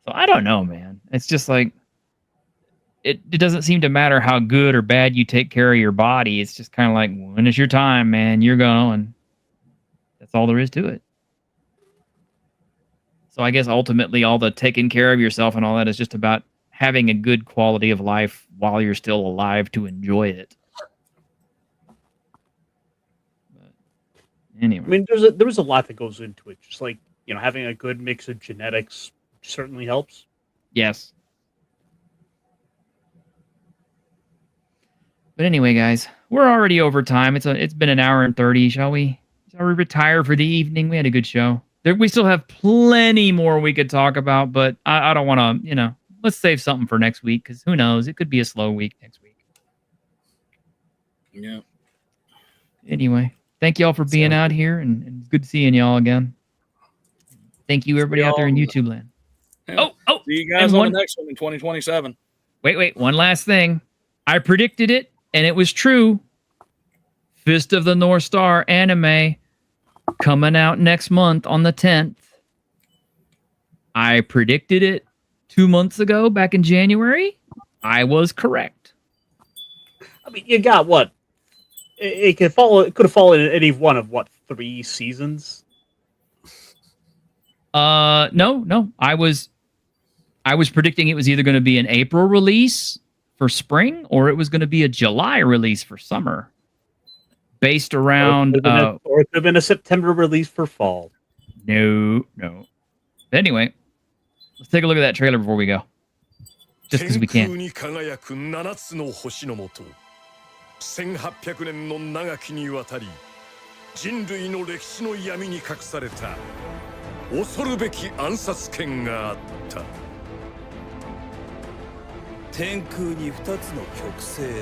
A: So I don't know, man. It's just like it doesn't seem to matter how good or bad you take care of your body. It's just kind of like, when is your time, man? You're going. That's all there is to it. So I guess ultimately all the taking care of yourself and all that is just about having a good quality of life while you're still alive to enjoy it. But anyway.
D: I mean, there was a lot that goes into it. Just like, having a good mix of genetics certainly helps.
A: Yes. But anyway, guys, we're already over time. It's been an hour and 30. Shall we retire for the evening? We had a good show. We still have plenty more we could talk about, but I don't want to, let's save something for next week because who knows? It could be a slow week next week.
C: Yeah.
A: Anyway, thank y'all for being out here and good seeing y'all again. Thank you, everybody out there in YouTube land.
C: Yeah.
A: Oh,
C: see you guys on the next one in 2027.
A: Wait, one last thing. I predicted it, and it was true. Fist of the North Star anime coming out next month on the 10th. I predicted it 2 months ago, back in January. I was correct.
D: I mean, you got what? It could follow. It could have fallen in any one of what 3 seasons.
A: No. I was predicting it was either going to be an April release for spring or it was going to be a July release for summer. Based around
D: or it could have been a September release for fall.
A: No. But anyway, let's take a look at that trailer before we go. Just because we can.
N: 1800年の長きにわたり人類の歴史の闇に隠された恐るべき暗殺剣があった。
O: 天空に2つの極星あり、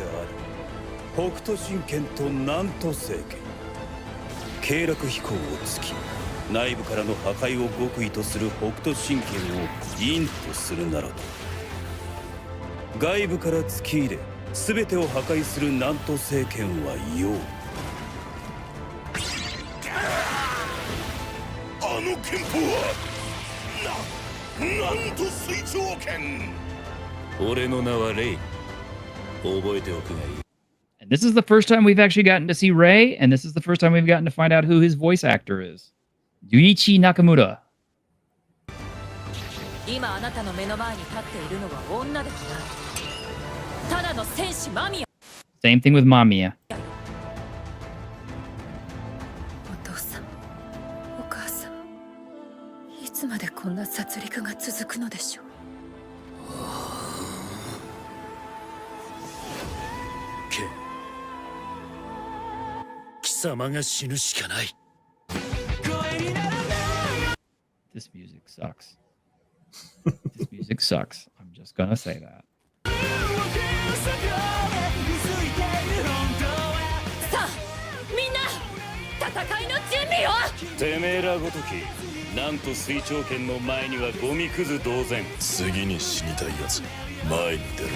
O: 北斗神拳と南斗星拳。経絡飛行を突き、内部からの破壊を極意とする北斗神拳を陰とするならば、外部から突き入れ全てを破壊する南斗星拳は陽。
N: あの拳法はなんと水上拳。
O: 俺の名はレイ。覚えておくがいい。
A: And this is the first time we've actually gotten to see Ray, and this is the first time we've gotten to find out who his voice actor is. Yuichi Nakamura.
P: 今あなたの目の前に立っているのは女ではない。ただの戦士マミヤ。
A: Same thing with Mamiya.
P: お父さん、お母さん、いつまでこんな殺戮が続くのでしょう。
N: 貴様が死ぬしかない。
A: This music sucks. This music sucks. I'm just gonna say that.
P: さあ、みんな、戦いの準備を。
O: てめえらごとき、なんと水長剣の前にはゴミくず同然。
N: 次に死にたいやつ、前に出る。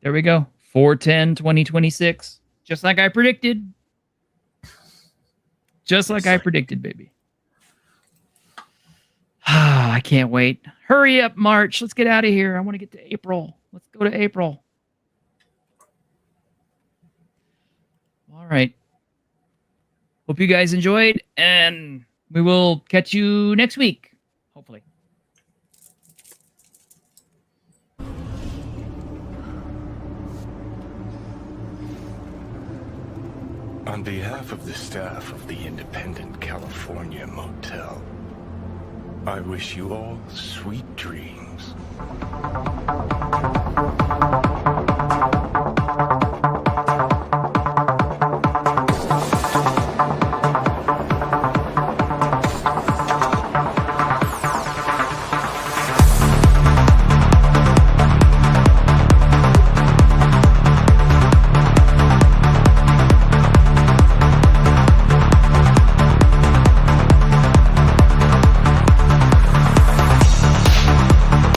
A: There we go. 4/10/2026. Just like I predicted. Just like I predicted, baby. I can't wait. Hurry up, March. Let's get out of here. I want to get to April. Let's go to April. All right. Hope you guys enjoyed, and we will catch you next week, hopefully.
I: On behalf of the staff of the Independent California Motel, I wish you all sweet dreams.